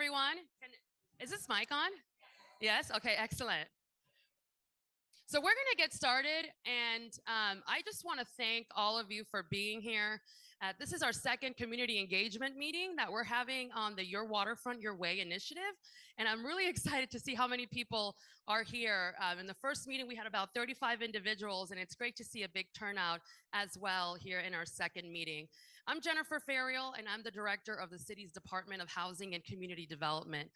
everyone. Is this mic on? Yes? Okay, excellent. So we're going to get started, and I just want to thank all of you for being here. This is our second community engagement meeting that we're having on the Your Waterfront, Your Way initiative, and I'm really excited to see how many people are here. In the first meeting, we had about 35 individuals, and it's great to see a big turnout as well here in our second meeting. I'm Jennifer Ferriel, and I'm the director of the city's Department of Housing and Community Development.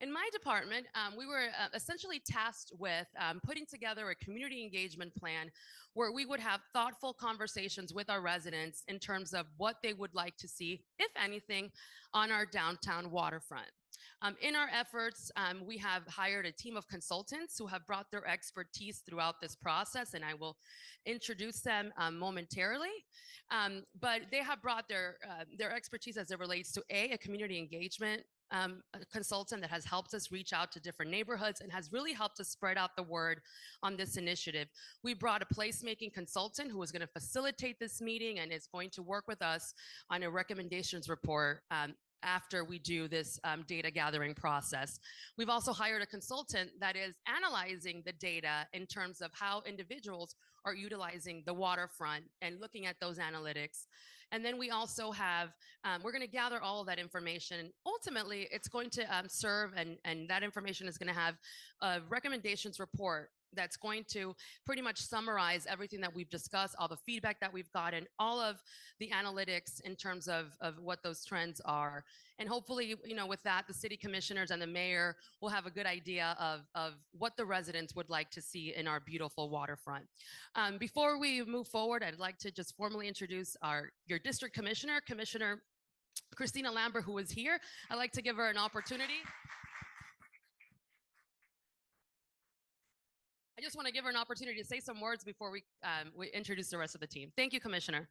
In my department, we were essentially tasked with putting together a community engagement plan where we would have thoughtful conversations with our residents in terms of what they would like to see, if anything, on our downtown waterfront. In our efforts, we have hired a team of consultants who have brought their expertise throughout this process, and I will introduce them momentarily. But they have brought their expertise as it relates to a community engagement a consultant that has helped us reach out to different neighborhoods and has really helped us spread out the word on this initiative. We brought a placemaking consultant who is going to facilitate this meeting and is going to work with us on a recommendations report after we do this data gathering process. We've also hired a consultant that is analyzing the data in terms of how individuals are utilizing the waterfront and looking at those analytics. And then we also have, we're going to gather all of that information. Ultimately, it's going to serve, and that information is going to have a recommendations report that's going to pretty much summarize everything that we've discussed, all the feedback that we've gotten, all of the analytics in terms of what those trends are. And hopefully, you know, with that, the city commissioners and the mayor will have a good idea of what the residents would like to see in our beautiful waterfront. Before we move forward, I'd like to just formally introduce your district commissioner, Commissioner Christina Lambert, who is here. I'd like to give her an opportunity. I just want to give her an opportunity to say some words before we introduce the rest of the team. Thank you, Commissioner.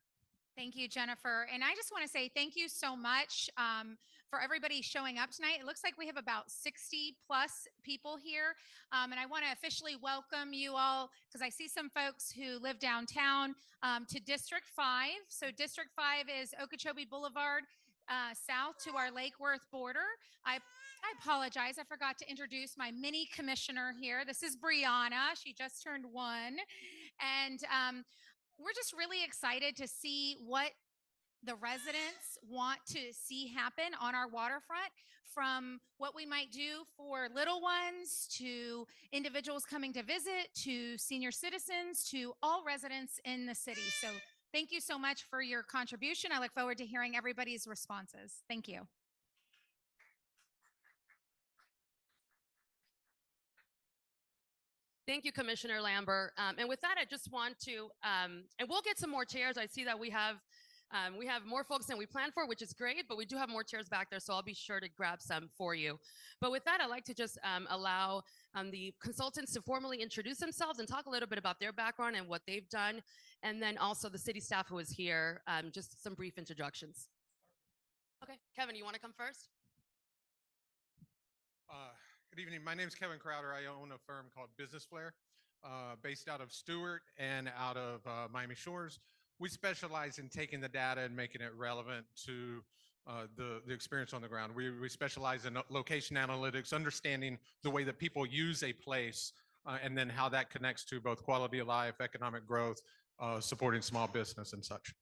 Thank you, Jennifer. And I just want to say thank you so much for everybody showing up tonight. It looks like we have about 60 plus people here. And I want to officially welcome you all, because I see some folks who live downtown, to District 5. So District 5 is Okeechobee Boulevard, south to our Lake Worth border. I apologize. I forgot to introduce my mini commissioner here. This is Brianna. She just turned 1. And we're just really excited to see what the residents want to see happen on our waterfront, from what we might do for little ones to individuals coming to visit to senior citizens to all residents in the city. So thank you so much for your contribution. I look forward to hearing everybody's responses. Thank you. Thank you, Commissioner Lambert. And with that, I just want to, and we'll get some more chairs. I see that we have more folks than we planned for, which is great, but we do have more chairs back there, so I'll be sure to grab some for you. But with that, I'd like to just allow the consultants to formally introduce themselves and talk a little bit about their background and what they've done, and then also the city staff who is here, just some brief introductions. Okay, Kevin, you want to come first? Good evening. My name is Kevin Crowder. I own a firm called Business Flair, based out of Stewart and out of Miami Shores. We specialize in taking the data and making it relevant to the experience on the ground. We specialize in location analytics, understanding the way that people use a place, and then how that connects to both quality of life, economic growth, supporting small business and such.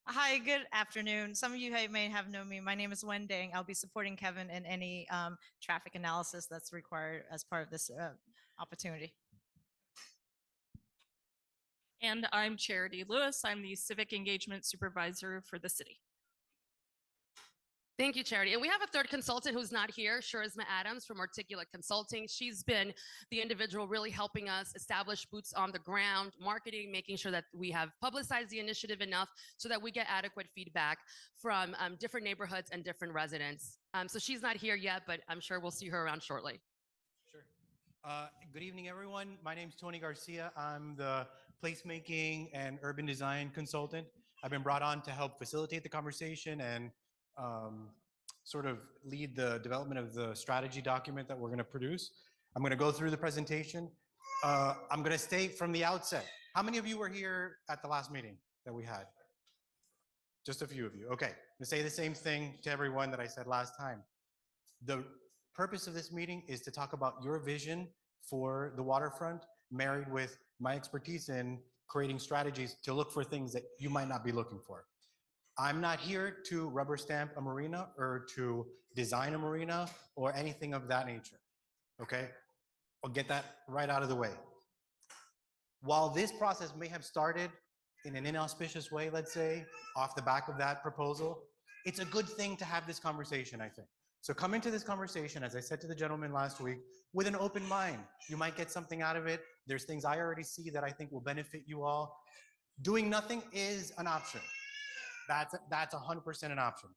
Hi, good afternoon. Some of you may have known me. My name is Wen Dang. I'll be supporting Kevin in any traffic analysis that's required as part of this opportunity. And I'm Charity Lewis. I'm the Civic Engagement Supervisor for the city. Thank you, Charity. And we have a third consultant who's not here, Shurisma Adams from Articulate Consulting. She's been the individual really helping us establish boots on the ground, marketing, making sure that we have publicized the initiative enough so that we get adequate feedback from different neighborhoods and different residents. So she's not here yet, but I'm sure we'll see her around shortly. Sure. Good evening, everyone. My name is Tony Garcia. I'm the placemaking and urban design consultant. I've been brought on to help facilitate the conversation and sort of lead the development of the strategy document that we're going to produce. I'm going to go through the presentation. I'm going to state from the outset, how many of you were here at the last meeting that we had? Just a few of you. Okay, to say the same thing to everyone that I said last time. The purpose of this meeting is to talk about your vision for the waterfront, married with my expertise in creating strategies to look for things that you might not be looking for. I'm not here to rubber stamp a marina or to design a marina or anything of that nature, okay? I'll get that right out of the way. While this process may have started in an inauspicious way, let's say, off the back of that proposal, it's a good thing to have this conversation, I think. So come into this conversation, as I said to the gentleman last week, with an open mind. You might get something out of it. There's things I already see that I think will benefit you all. Doing nothing is an option. That's 100% an option.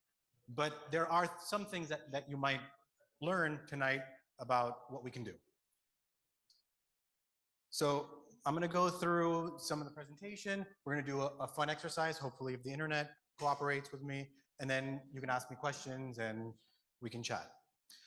But there are some things that you might learn tonight about what we can do. So I'm going to go through some of the presentation. We're going to do a fun exercise, hopefully if the internet cooperates with me, and then you can ask me questions and we can chat.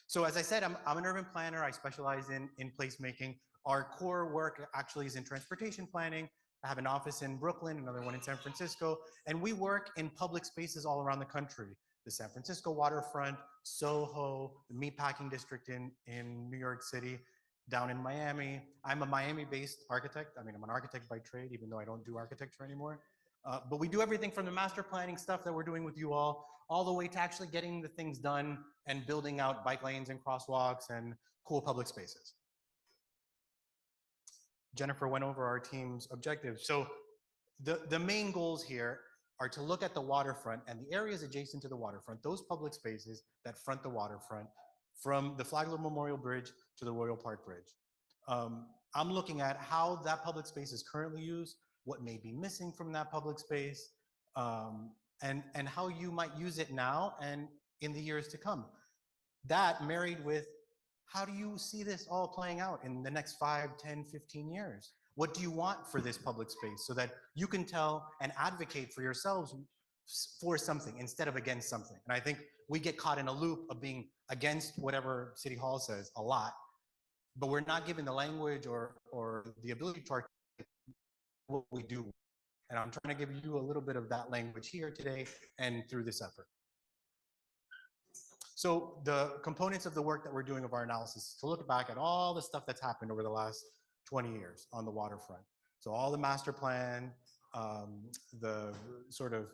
So as I said, I'm an urban planner. I specialize in placemaking. Our core work actually is in transportation planning. I have an office in Brooklyn, another one in San Francisco, and we work in public spaces all around the country. The San Francisco waterfront, Soho, the meatpacking district in New York City, down in Miami. I'm a Miami-based architect. I mean, I'm an architect by trade, even though I don't do architecture anymore. But we do everything from the master planning stuff that we're doing with you all the way to actually getting the things done and building out bike lanes and crosswalks and cool public spaces. Jennifer went over our team's objectives. So the main goals here are to look at the waterfront and the areas adjacent to the waterfront, those public spaces that front the waterfront, from the Flagler Memorial Bridge to the Royal Park Bridge. I'm looking at how that public space is currently used, what may be missing from that public space, and how you might use it now and in the years to come. That married with how do you see this all playing out in the next 5, 10, 15 years? What do you want for this public space so that you can tell and advocate for yourselves for something instead of against something? And I think we get caught in a loop of being against whatever City Hall says a lot, but we're not given the language or the ability to articulate what we do. And I'm trying to give you a little bit of that language here today and through this effort. So the components of the work that we're doing of our analysis is to look back at all the stuff that's happened over the last 20 years on the waterfront. So all the master plan, the sort of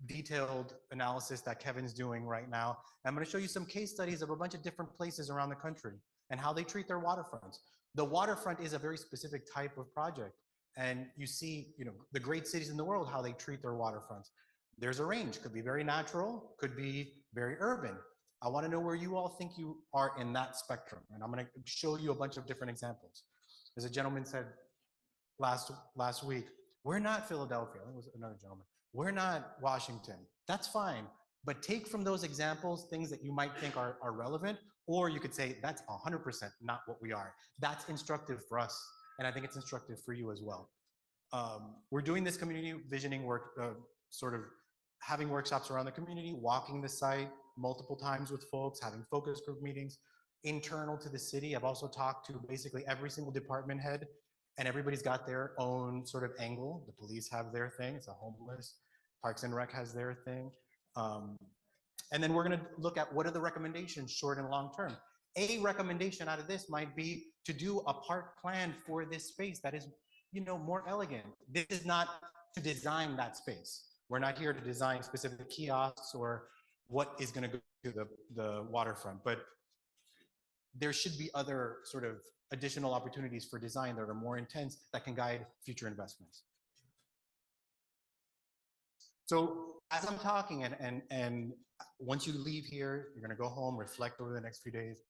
detailed analysis that Kevin's doing right now. I'm going to show you some case studies of a bunch of different places around the country and how they treat their waterfronts. The waterfront is a very specific type of project. And you see, the great cities in the world, how they treat their waterfronts. There's a range, could be very natural, could be very urban. I want to know where you all think you are in that spectrum. And I'm going to show you a bunch of different examples. As a gentleman said last week, we're not Philadelphia. It was another gentleman. We're not Washington. That's fine. But take from those examples things that you might think are relevant, or you could say that's 100% not what we are. That's instructive for us. And I think it's instructive for you as well. We're doing this community visioning work, sort of having workshops around the community, walking the site multiple times with folks, having focus group meetings internal to the city. I've also talked to basically every single department head, and everybody's got their own sort of angle. The police have their thing, it's a homeless. Parks and Rec has their thing. And then we're gonna look at what are the recommendations short and long term. A recommendation out of this might be to do a park plan for this space that is, more elegant. This is not to design that space. We're not here to design specific kiosks or what is going to go to the waterfront, but there should be other sort of additional opportunities for design that are more intense that can guide future investments. So as I'm talking, and once you leave here, you're going to go home, reflect over the next few days,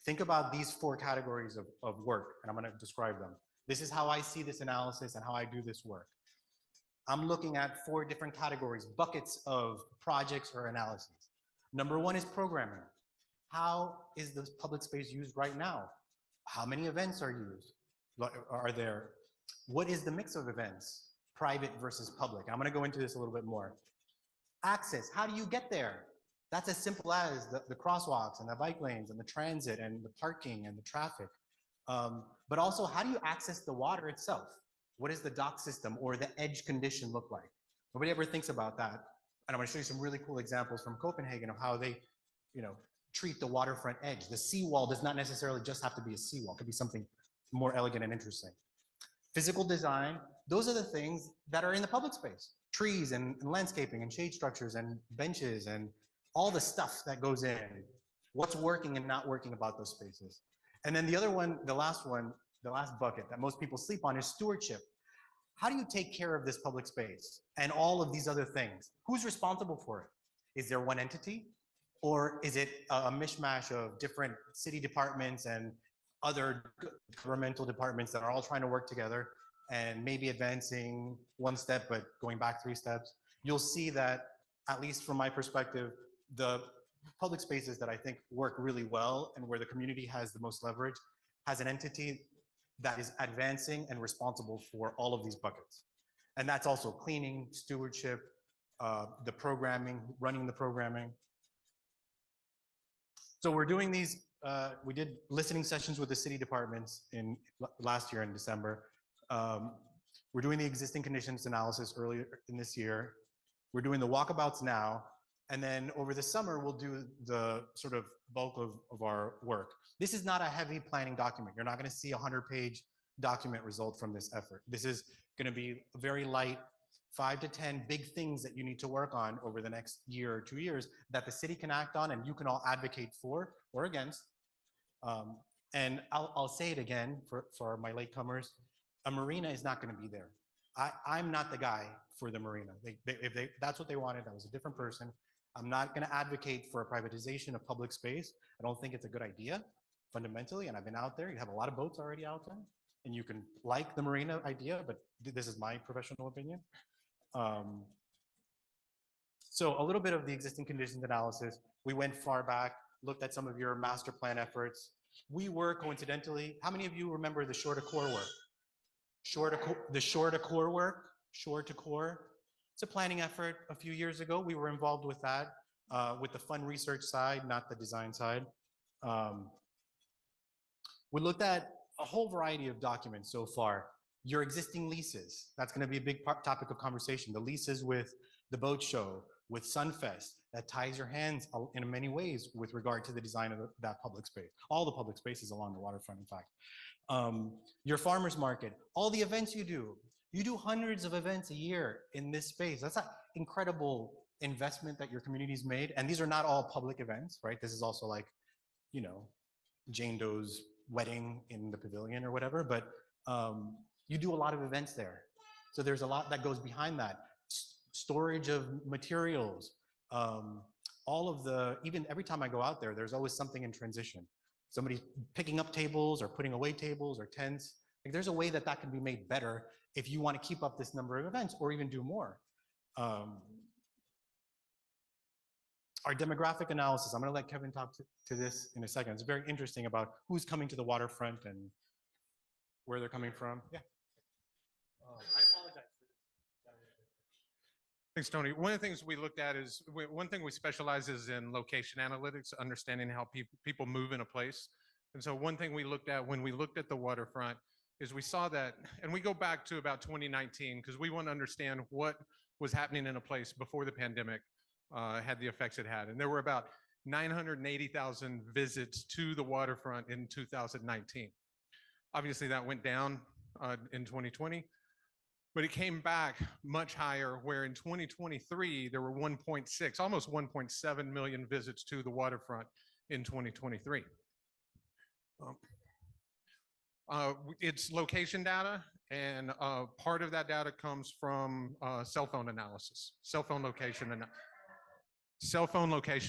think about these 4 categories of work, and I'm going to describe them. This is how I see this analysis and how I do this work. I'm looking at 4 different categories, buckets of projects or analyses. Number 1 is programming. How is the public space used right now? How many events are there? What is the mix of events, private versus public? I'm going to go into this a little bit more. Access, how do you get there? That's as simple as the crosswalks and the bike lanes and the transit and the parking and the traffic. But also, how do you access the water itself? What does the dock system or the edge condition look like? Nobody ever thinks about that And I'm going to show you some really cool examples from Copenhagen of how they, you know, treat the waterfront edge. The seawall does not necessarily just have to be a seawall. It could be something more elegant and interesting. Physical design, those are the things that are in the public space. Trees and landscaping and shade structures and benches and all the stuff that goes in. What's working and not working about those spaces. And then the other one, the last bucket that most people sleep on is stewardship. How do you take care of this public space and all of these other things? Who's responsible for it? Is there one entity? Or is it a mishmash of different city departments and other governmental departments that are all trying to work together and maybe advancing one step, but going back 3 steps? You'll see that, at least from my perspective, the public spaces that I think work really well and where the community has the most leverage has an entity that is advancing and responsible for all of these buckets. And that's also cleaning, stewardship, the programming, running the programming. So we're doing these, we did listening sessions with the city departments in last year in December. We're doing the existing conditions analysis earlier in this year. We're doing the walkabouts now. And then over the summer, we'll do the sort of bulk of our work. This is not a heavy planning document. You're not going to see a 100-page document result from this effort. This is going to be a very light 5 to 10 big things that you need to work on over the next year or 2 years that the city can act on and you can all advocate for or against. And I'll say it again for my latecomers, a marina is not going to be there. I'm not the guy for the marina. If that's what they wanted, that was a different person. I'm not going to advocate for a privatization of public space. I don't think it's a good idea fundamentally, and I've been out there. You have a lot of boats already out there, and you can like the marina idea, but this is my professional opinion. So a little bit of the existing conditions analysis. We went far back, looked at some of your master plan efforts. We were coincidentally, how many of you remember the shore to core work? The shore to core work, shore to core. It's a planning effort a few years ago. We were involved with that, with the fund research side, not the design side. We looked at a whole variety of documents so far. Your existing leases, that's going to be a big topic of conversation. The leases with the boat show, with Sunfest, that ties your hands in many ways with regard to the design of that public space. All the public spaces along the waterfront, in fact. Your farmer's market, all the events you do. You do hundreds of events a year in this space. That's an incredible investment that your community's made. And these are not all public events, right? This is also like, you know, Jane Doe's wedding in the pavilion or whatever, but you do a lot of events there. So there's a lot that goes behind that. Storage of materials, all of the, even every time I go out there, there's always something in transition. Somebody's picking up tables or putting away tables or tents. Like there's a way that that can be made better if you want to keep up this number of events or even do more. Our demographic analysis, I'm going to let Kevin talk to this in a second. It's very interesting about who's coming to the waterfront and where they're coming from. Yeah. I apologize. Thanks, Tony. One of the things we looked at is, one thing we specialize is in location analytics, understanding how people move in a place. And so one thing we looked at when we looked at the waterfront is we saw that, and we go back to about 2019, because we want to understand what was happening in a place before the pandemic had the effects it had. And there were about 980,000 visits to the waterfront in 2019. Obviously that went down in 2020, but it came back much higher, where in 2023, there were 1.6, almost 1.7 million visits to the waterfront in 2023. It's location data, and part of that data comes from cell phone analysis, cell phone location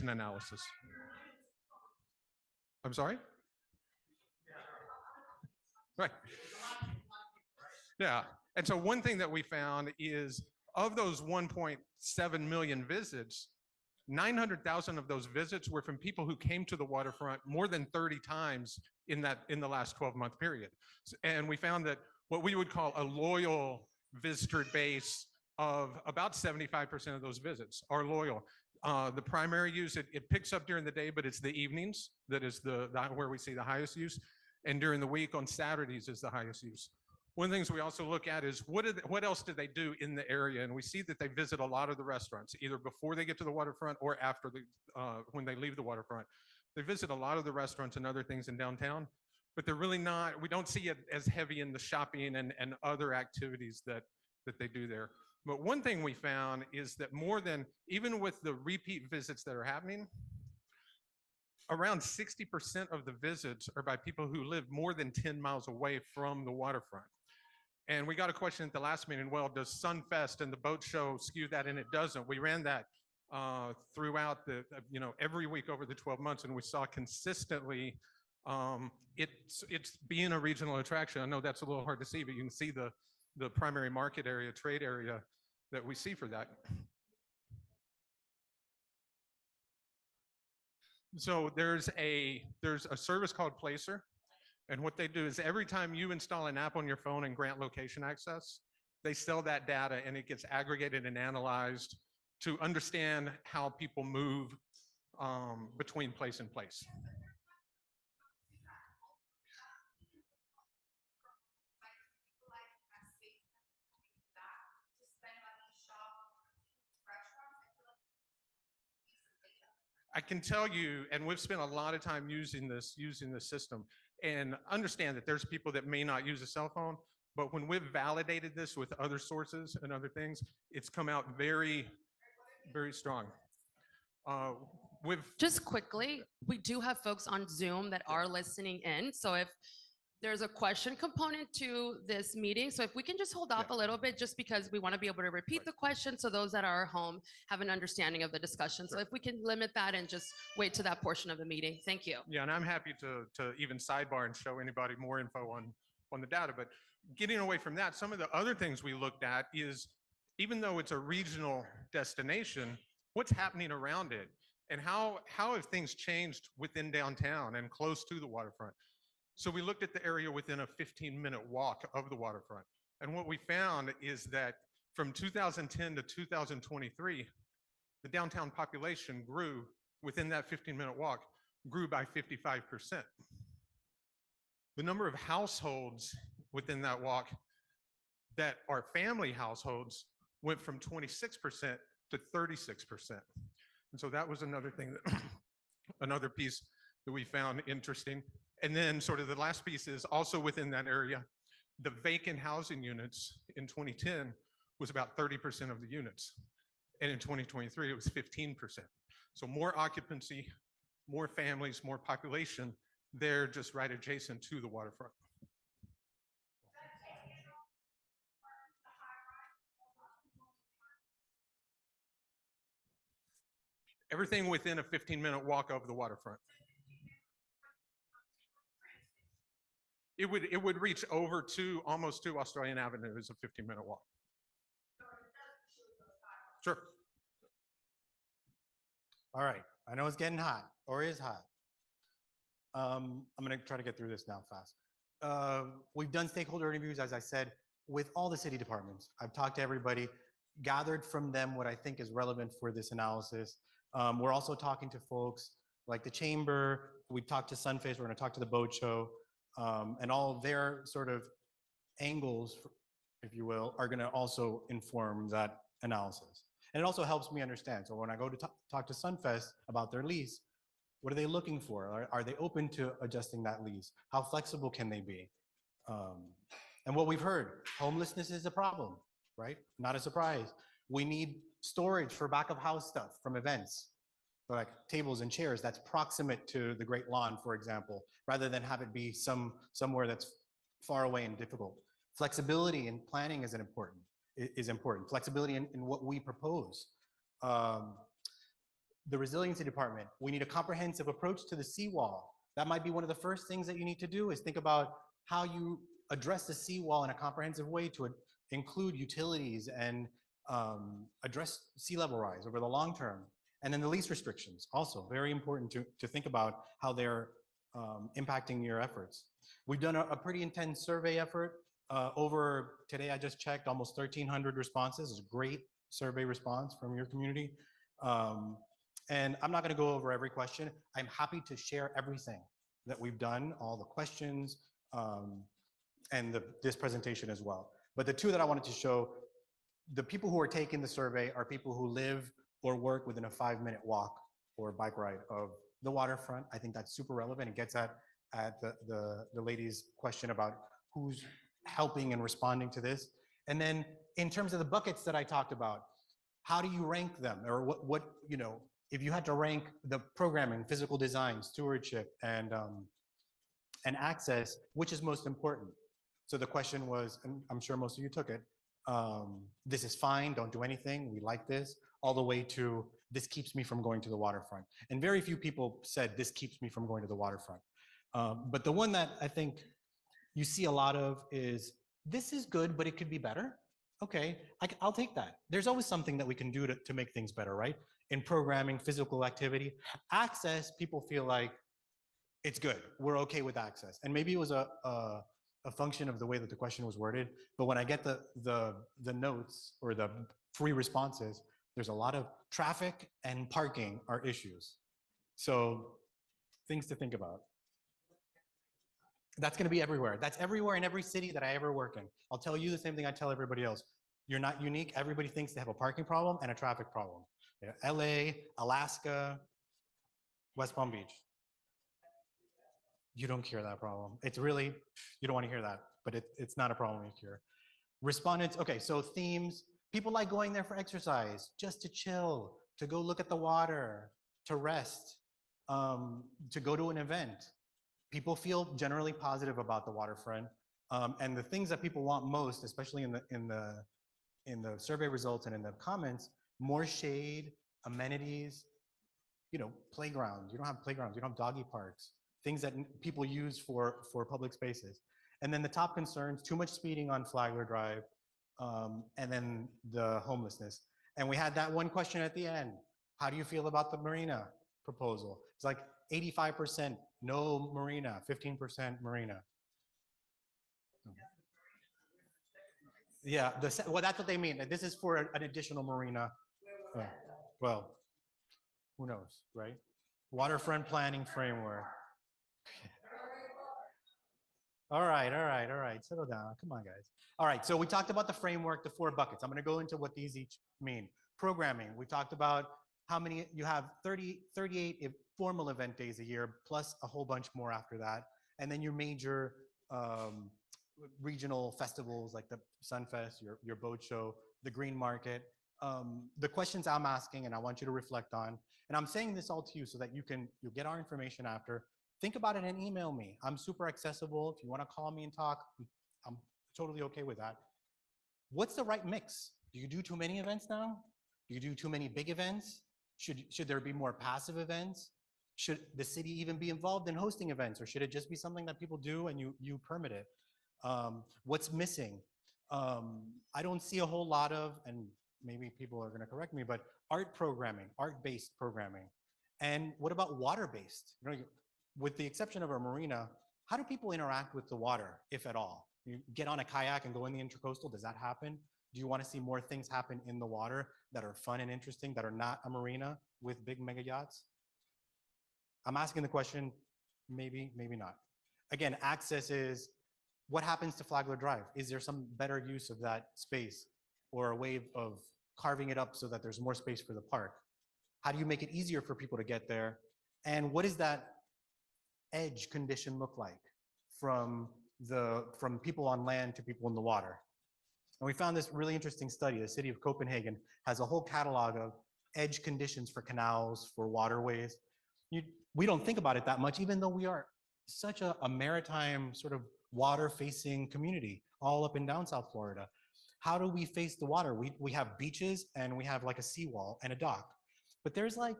analysis. I'm sorry? Right. Yeah. And so one thing that we found is, of those 1.7 million visits, 900,000 of those visits were from people who came to the waterfront more than 30 times in the last 12-month period. And we found that what we would call a loyal visitor base of about 75% of those visits are loyal. The primary use, it picks up during the day, but it's the evenings that is where we see the highest use. And during the week on Saturdays is the highest use. One of the things we also look at is what else do they do in the area? And we see that they visit a lot of the restaurants, either before they get to the waterfront or after when they leave the waterfront. They visit a lot of the restaurants and other things in downtown, but they're really not, we don't see it as heavy in the shopping and other activities that they do there. But one thing we found is that even with the repeat visits that are happening, around 60% of the visits are by people who live more than 10 miles away from the waterfront. And we got a question at the last meeting, well, does Sunfest and the boat show skew that? And it doesn't. We ran that throughout every week over the 12 months, and we saw consistently it's being a regional attraction. I know that's a little hard to see, but you can see the primary market area, trade area that we see for that. So there's a service called Placer, and what they do is every time you install an app on your phone and grant location access, they sell that data and it gets aggregated and analyzed to understand how people move between place and place. I can tell you, and we've spent a lot of time using this system, and understand that there's people that may not use a cell phone, but when we've validated this with other sources and other things, it's come out very, very strong. Just quickly, we do have folks on Zoom that are listening in. So if there's a question component to this meeting, so if we can just hold off a little bit, just because we want to be able to repeat the question so those that are home have an understanding of the discussion. So if we can limit that and just wait to that portion of the meeting. Thank you. Yeah, and I'm happy to even sidebar and show anybody more info on the data. But getting away from that, some of the other things we looked at is, even though it's a regional destination, what's happening around it? And how have things changed within downtown and close to the waterfront? So we looked at the area within a 15-minute walk of the waterfront. And what we found is that from 2010 to 2023, the downtown population grew within that 15-minute walk, grew by 55%. The number of households within that walk that are family households went from 26% to 36%. And so that was another thing, another piece that we found interesting. And then sort of the last piece is also within that area, the vacant housing units in 2010 was about 30% of the units. And in 2023, it was 15%. So more occupancy, more families, more population, they're just right adjacent to the waterfront. Everything within a 15-minute walk of the waterfront. It would reach over to almost to Australian Avenue as a 15-minute walk. Sure. All right. I know it's getting hot, or is hot. I'm going to try to get through this now fast. We've done stakeholder interviews, as I said, with all the city departments. I've talked to everybody, gathered from them what I think is relevant for this analysis. We're also talking to folks like the chamber. We talked to Sunface. We're going to talk to the boat show. And all of their sort of angles, if you will, are going to also inform that analysis. And it also helps me understand. So when I go to talk to Sunfest about their lease, what are they looking for? Are they open to adjusting that lease? How flexible can they be? And what we've heard, homelessness is a problem, right? Not a surprise. We need storage for back of house stuff from events, like tables and chairs that's proximate to the Great Lawn, for example, rather than have it be somewhere that's far away and difficult. Flexibility in planning is important. Flexibility in what we propose. The resiliency department, we need a comprehensive approach to the seawall. That might be one of the first things that you need to do, is think about how you address the seawall in a comprehensive way to include utilities and address sea level rise over the long term. And then the lease restrictions, also very important to think about how they're impacting your efforts. We've done a pretty intense survey effort. Today I just checked, almost 1,300 responses. It's a great survey response from your community. And I'm not going to go over every question. I'm happy to share everything that we've done, all the questions, this presentation as well. But the two that I wanted to show, the people who are taking the survey are people who live or work within a 5-minute walk or bike ride of the waterfront. I think that's super relevant. It gets at the lady's question about who's helping and responding to this. And then in terms of the buckets that I talked about, how do you rank them? Or what you know, if you had to rank the programming, physical design, stewardship, and access, which is most important? So the question was, and I'm sure most of you took it, this is fine, don't do anything, we like this, all the way to this keeps me from going to the waterfront. And very few people said this keeps me from going to the waterfront. But the one that I think you see a lot of is, this is good, but it could be better. Okay, I'll take that. There's always something that we can do to make things better, right? In programming, physical activity. Access, people feel like it's good, we're okay with access. And maybe it was a function of the way that the question was worded, but when I get the notes or the free responses, there's a lot of traffic and parking are issues. So things to think about. That's gonna be everywhere. That's everywhere in every city that I ever work in. I'll tell you the same thing I tell everybody else. You're not unique. Everybody thinks they have a parking problem and a traffic problem. Yeah, LA, Alaska, West Palm Beach. You don't cure that problem. It's really, you don't want to hear that, but it's not a problem you cure. Respondents, okay, so themes, people like going there for exercise, just to chill, to go look at the water, to rest, to go to an event. People feel generally positive about the waterfront. And the things that people want most, especially in the survey results and in the comments, more shade, amenities, you know, playgrounds. You don't have playgrounds, you don't have doggy parks, things that people use for public spaces. And then the top concerns, too much speeding on Flagler Drive, and then the homelessness. And we had that one question at the end. How do you feel about the marina proposal? It's like 85% no marina, 15% marina. Yeah, well, that's what they mean. This is for an additional marina. Well, who knows, right? Waterfront planning framework. All right. Settle down. Come on, guys. All right. So we talked about the framework, the 4 buckets. I'm going to go into what these each mean. Programming. We talked about how many you have 38 formal event days a year, plus a whole bunch more after that. And then your major regional festivals like the Sunfest, your boat show, the Green Market. The questions I'm asking and I want you to reflect on, and I'm saying this all to you so that you'll get our information after. Think about it and email me. I'm super accessible. If you want to call me and talk, I'm totally okay with that. What's the right mix? Do you do too many events now? Do you do too many big events? Should there be more passive events? Should the city even be involved in hosting events, or should it just be something that people do and you permit it? What's missing? I don't see a whole lot of, and maybe people are going to correct me, but art programming, art-based programming. And what about water-based? You know, with the exception of a marina, how do people interact with the water, if at all? You get on a kayak and go in the intercoastal, does that happen? Do you want to see more things happen in the water that are fun and interesting, that are not a marina with big mega yachts? I'm asking the question, maybe, maybe not. Again, access is, what happens to Flagler Drive? Is there some better use of that space, or a way of carving it up so that there's more space for the park? How do you make it easier for people to get there? And what does that edge condition look like from people on land to people in the water? And we found this really interesting study. The city of Copenhagen has a whole catalog of edge conditions for canals, for waterways. We don't think about it that much, even though we are such a maritime sort of water-facing community all up and down South Florida. How do we face the water? We have beaches and we have like a seawall and a dock, but there's like,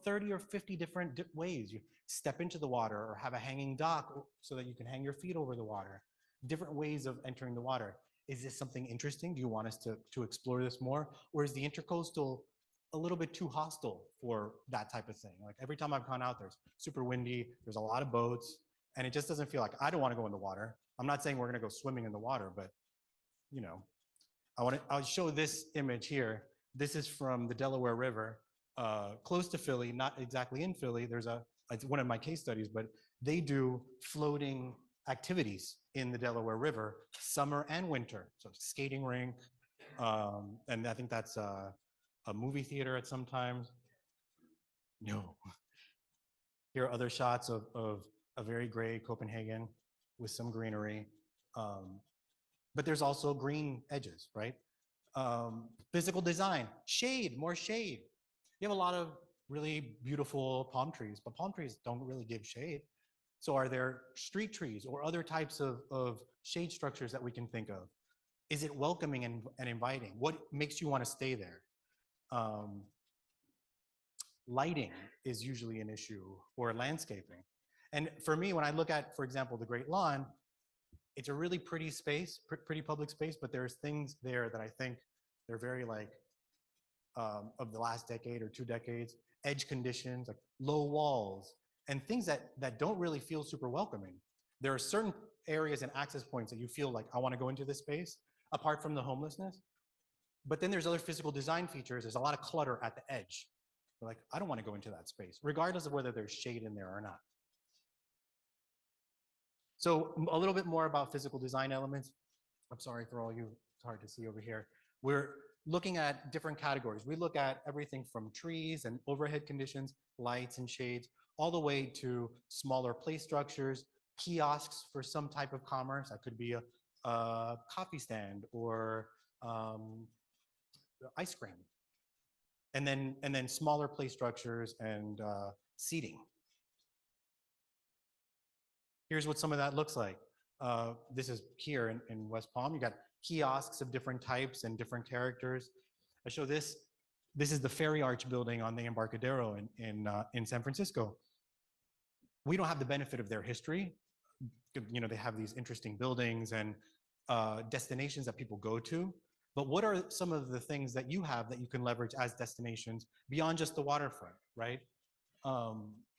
30 or 50 different ways. You step into the water or have a hanging dock so that you can hang your feet over the water. Different ways of entering the water. Is this something interesting? Do you want us to explore this more? Or is the intercoastal a little bit too hostile for that type of thing? Like every time I've gone out, there's super windy, there's a lot of boats, and it just doesn't feel like, I don't want to go in the water. I'm not saying we're going to go swimming in the water, but I'll show this image here. This is from the Delaware River, close to Philly, not exactly in Philly. It's one of my case studies, but they do floating activities in the Delaware River, summer and winter. So skating rink, and I think that's a movie theater at some times. No. Here are other shots of a very gray Copenhagen with some greenery. But there's also green edges, right? Physical design, shade, more shade. You have a lot of really beautiful palm trees, but palm trees don't really give shade. So are there street trees or other types of shade structures that we can think of? Is it welcoming and inviting? What makes you want to stay there? Lighting is usually an issue, or landscaping. And for me, when I look at, for example, the Great Lawn, it's a really pretty space, pretty public space, but there's things there that I think they're very like of the last decade or 2 decades, edge conditions, like low walls, and things that don't really feel super welcoming. There are certain areas and access points that you feel like, I want to go into this space, apart from the homelessness. But then there's other physical design features. There's a lot of clutter at the edge. You're like, I don't want to go into that space, regardless of whether there's shade in there or not. So a little bit more about physical design elements. I'm sorry for all you, it's hard to see over here. We're looking at different categories. We look at everything from trees and overhead conditions, lights and shades, all the way to smaller play structures, kiosks for some type of commerce. That could be a coffee stand or ice cream. And then smaller play structures and seating. Here's what some of that looks like. This is here in West Palm. You got kiosks of different types and different characters. I show this. This is the Ferry Arch building on the Embarcadero in San Francisco. We don't have the benefit of their history. You know, they have these interesting buildings and destinations that people go to. But what are some of the things that you have that you can leverage as destinations beyond just the waterfront, right?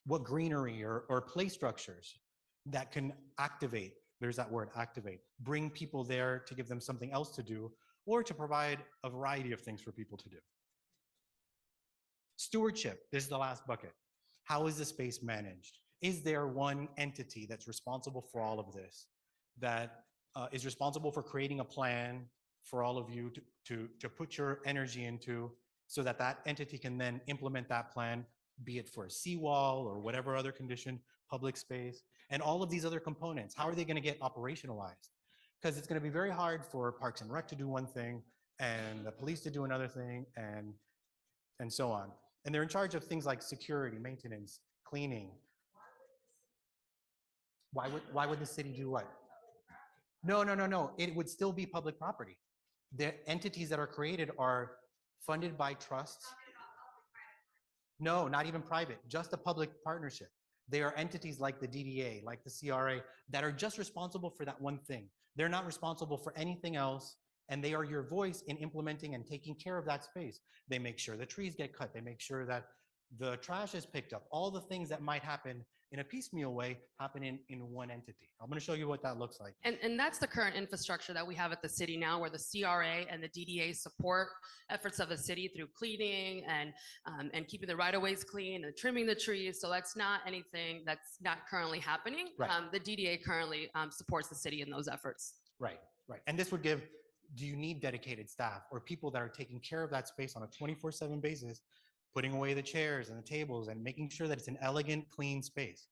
What greenery or play structures that can activate, there's that word, activate, bring people there to give them something else to do, or to provide a variety of things for people to do. Stewardship, this is the last bucket. How is the space managed? Is there one entity that's responsible for all of this, that is responsible for creating a plan for all of you to put your energy into, so that that entity can then implement that plan, be it for a seawall or whatever other condition, public space, and all of these other components? How are they going to get operationalized? Because it's going to be very hard for Parks and Rec to do one thing and the police to do another thing, and so on. And they're in charge of things like security, maintenance, cleaning. Why would the city do what? No. It would still be public property. The entities that are created are funded by trusts. No, not even private, just a public partnership. They are entities like the DDA, like the CRA, that are just responsible for that one thing. They're not responsible for anything else, and they are your voice in implementing and taking care of that space. They make sure the trees get cut. They make sure that the trash is picked up. All the things that might happen in a piecemeal way happen in one entity. I'm going to show you what that looks like. And that's the current infrastructure that we have at the city now, where the CRA and the DDA support efforts of the city through cleaning and keeping the right-of-ways clean and trimming the trees. So that's not anything that's not currently happening. Right. The DDA currently supports the city in those efforts. Right. And this would give, do you need dedicated staff or people that are taking care of that space on a 24/7 basis, putting away the chairs and the tables and making sure that it's an elegant, clean space.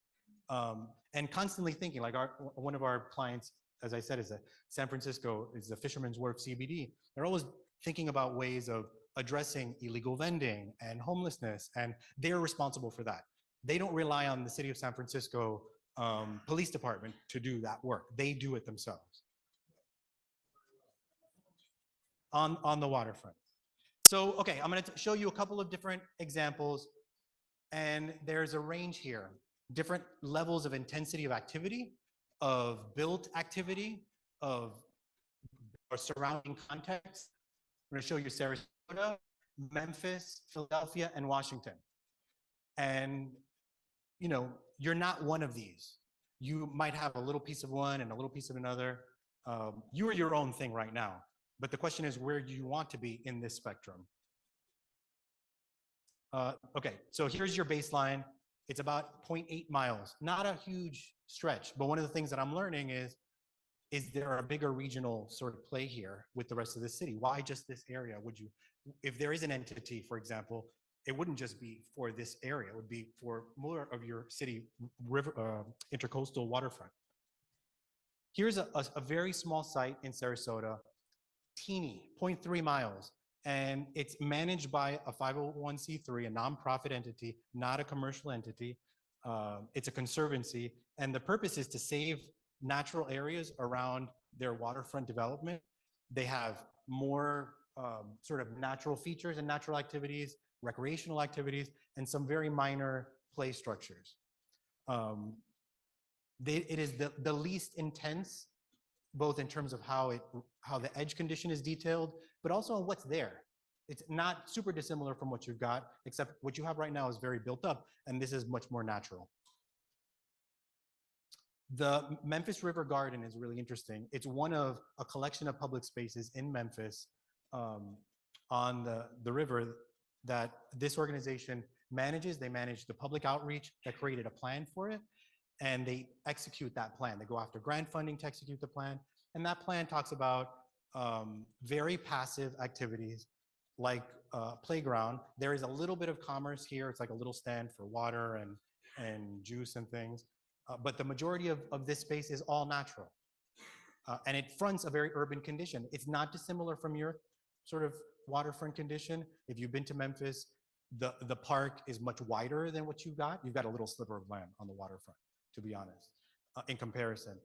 And constantly thinking, like one of our clients, as I said, is San Francisco, is the Fisherman's Wharf CBD. They're always thinking about ways of addressing illegal vending and homelessness, and they're responsible for that. They don't rely on the city of San Francisco police department to do that work. They do it themselves. On the waterfront. So, okay, I'm going to show you a couple of different examples, and there's a range here, different levels of intensity of activity, of built activity, of our surrounding context. I'm going to show you Sarasota, Memphis, Philadelphia, and Washington. And, you know, you're not one of these. You might have a little piece of one and a little piece of another. You are your own thing right now. But the question is, where do you want to be in this spectrum? Okay, so here's your baseline. It's about 0.8 miles, not a huge stretch. But one of the things that I'm learning is there a bigger regional sort of play here with the rest of the city? Why just this area? Would you, if there is an entity, for example, it wouldn't just be for this area, it would be for more of your city river, intercoastal waterfront. Here's a very small site in Sarasota, teeny, 0.3 miles. And it's managed by a 501c3, a nonprofit entity, not a commercial entity. It's a conservancy. And the purpose is to save natural areas around their waterfront development. They have more sort of natural features and natural activities, recreational activities, and some very minor play structures. It is the least intense, both in terms of how the edge condition is detailed, but also on what's there. It's not super dissimilar from what you've got, except what you have right now is very built up, and this is much more natural. The Memphis River Garden is really interesting. It's one of a collection of public spaces in Memphis on the river that this organization manages. They manage the public outreach that created a plan for it, and they execute that plan. They go after grant funding to execute the plan, and that plan talks about very passive activities like playground. There is a little bit of commerce here. It's like a little stand for water and juice and things. But the majority of this space is all natural. And it fronts a very urban condition. It's not dissimilar from your sort of waterfront condition. If you've been to Memphis, the park is much wider than what you've got. You've got a little sliver of land on the waterfront, to be honest, in comparison.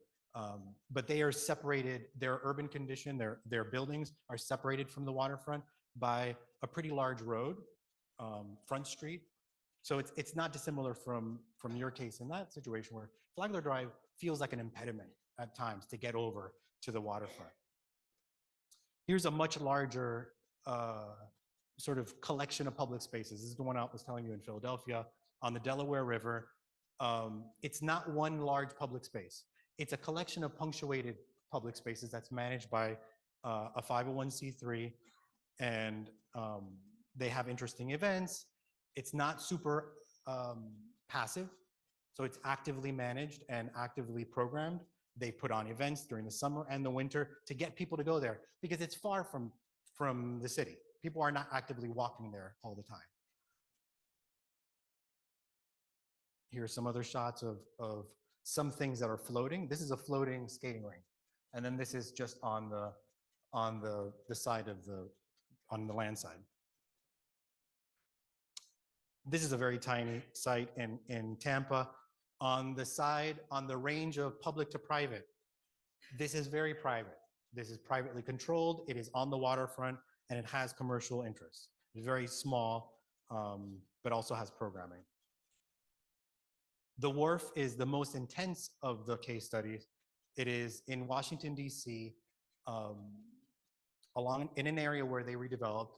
But they are separated, their urban condition, their buildings are separated from the waterfront by a pretty large road, Front Street. So it's not dissimilar from your case in that situation where Flagler Drive feels like an impediment at times to get over to the waterfront. Here's a much larger sort of collection of public spaces. This is the one I was telling you in Philadelphia on the Delaware River. It's not one large public space. It's a collection of punctuated public spaces that's managed by a 501c3, and they have interesting events. It's not super passive, so it's actively managed and actively programmed. They put on events during the summer and the winter to get people to go there because it's far from the city. People are not actively walking there all the time. Here are some other shots of some things that are floating. This is a floating skating rink, and then this is just on the side of on the land side. This is a very tiny site in Tampa. On the side, on the range of public to private, this is very private. This is privately controlled. It is on the waterfront, and it has commercial interests. It's very small, but also has programming. The wharf is the most intense of the case studies. It is in Washington, D.C., in an area where they redeveloped.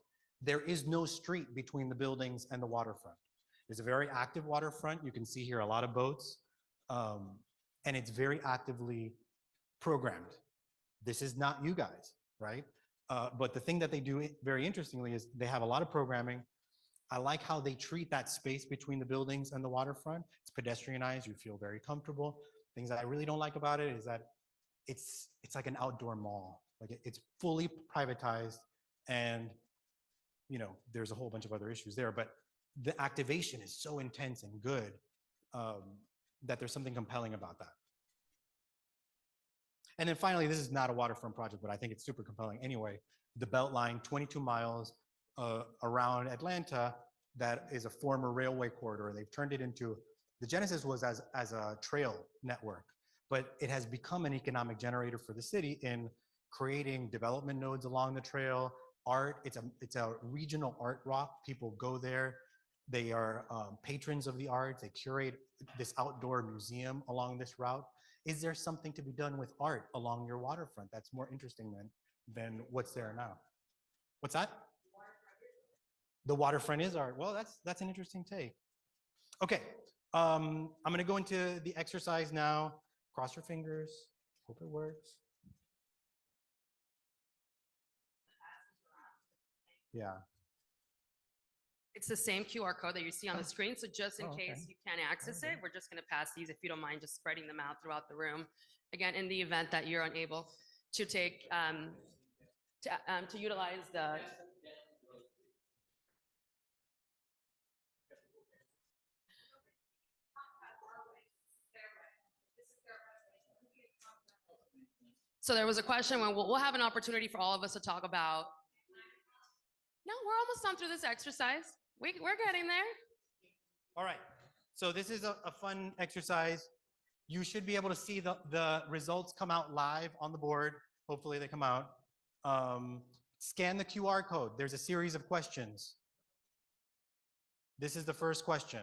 There is no street between the buildings and the waterfront. It's a very active waterfront. You can see here a lot of boats, and it's very actively programmed. This is not you guys, right? But the thing that they do very interestingly is they have a lot of programming. I like how they treat that space between the buildings and the waterfront. It's pedestrianized. You feel very comfortable. Things that I really don't like about it is that it's like an outdoor mall. Like it's fully privatized, and there's a whole bunch of other issues there, but the activation is so intense and good that there's something compelling about that. And then finally, this is not a waterfront project, but I think it's super compelling anyway. The Beltline, 22 miles around Atlanta, that is a former railway corridor. They've turned it into, the genesis was as a trail network, but it has become an economic generator for the city in creating development nodes along the trail. Art, it's a regional art rock. People go there. They are patrons of the arts. They curate this outdoor museum along this route. Is there something to be done with art along your waterfront that's more interesting than what's there now? What's that? The waterfront is art. Well, that's an interesting take. Okay, I'm gonna go into the exercise now. Cross your fingers. Hope it works. Yeah. It's the same QR code that you see on the screen. So just in Oh, okay. case you can't access Okay. it, we're just going to pass these, if you don't mind, just spreading them out throughout the room. Again, in the event that you're unable to take, to utilize the. So there was a question when we'll have an opportunity for all of us to talk about. No, we're almost done through this exercise. We're getting there. All right. So this is a fun exercise. You should be able to see the results come out live on the board. Hopefully they come out. Scan the QR code. There's a series of questions. This is the first question.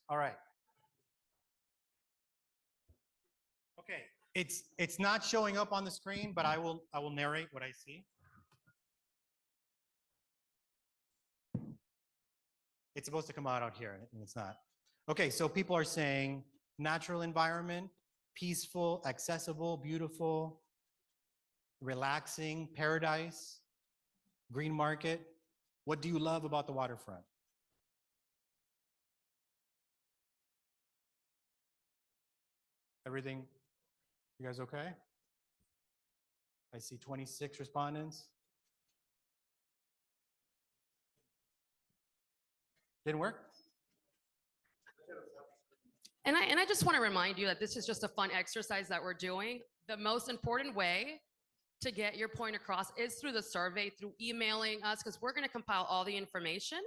All right. Okay. It's not showing up on the screen, but I will narrate what I see. It's supposed to come out here, and it's not. Okay, so people are saying natural environment, peaceful, accessible, beautiful, relaxing, paradise, green market. What do you love about the waterfront? Everything, you guys okay? I see 26 respondents. Didn't work? And I just want to remind you that this is just a fun exercise that we're doing. The most important way to get your point across is through the survey, through emailing us, because we're going to compile all the information.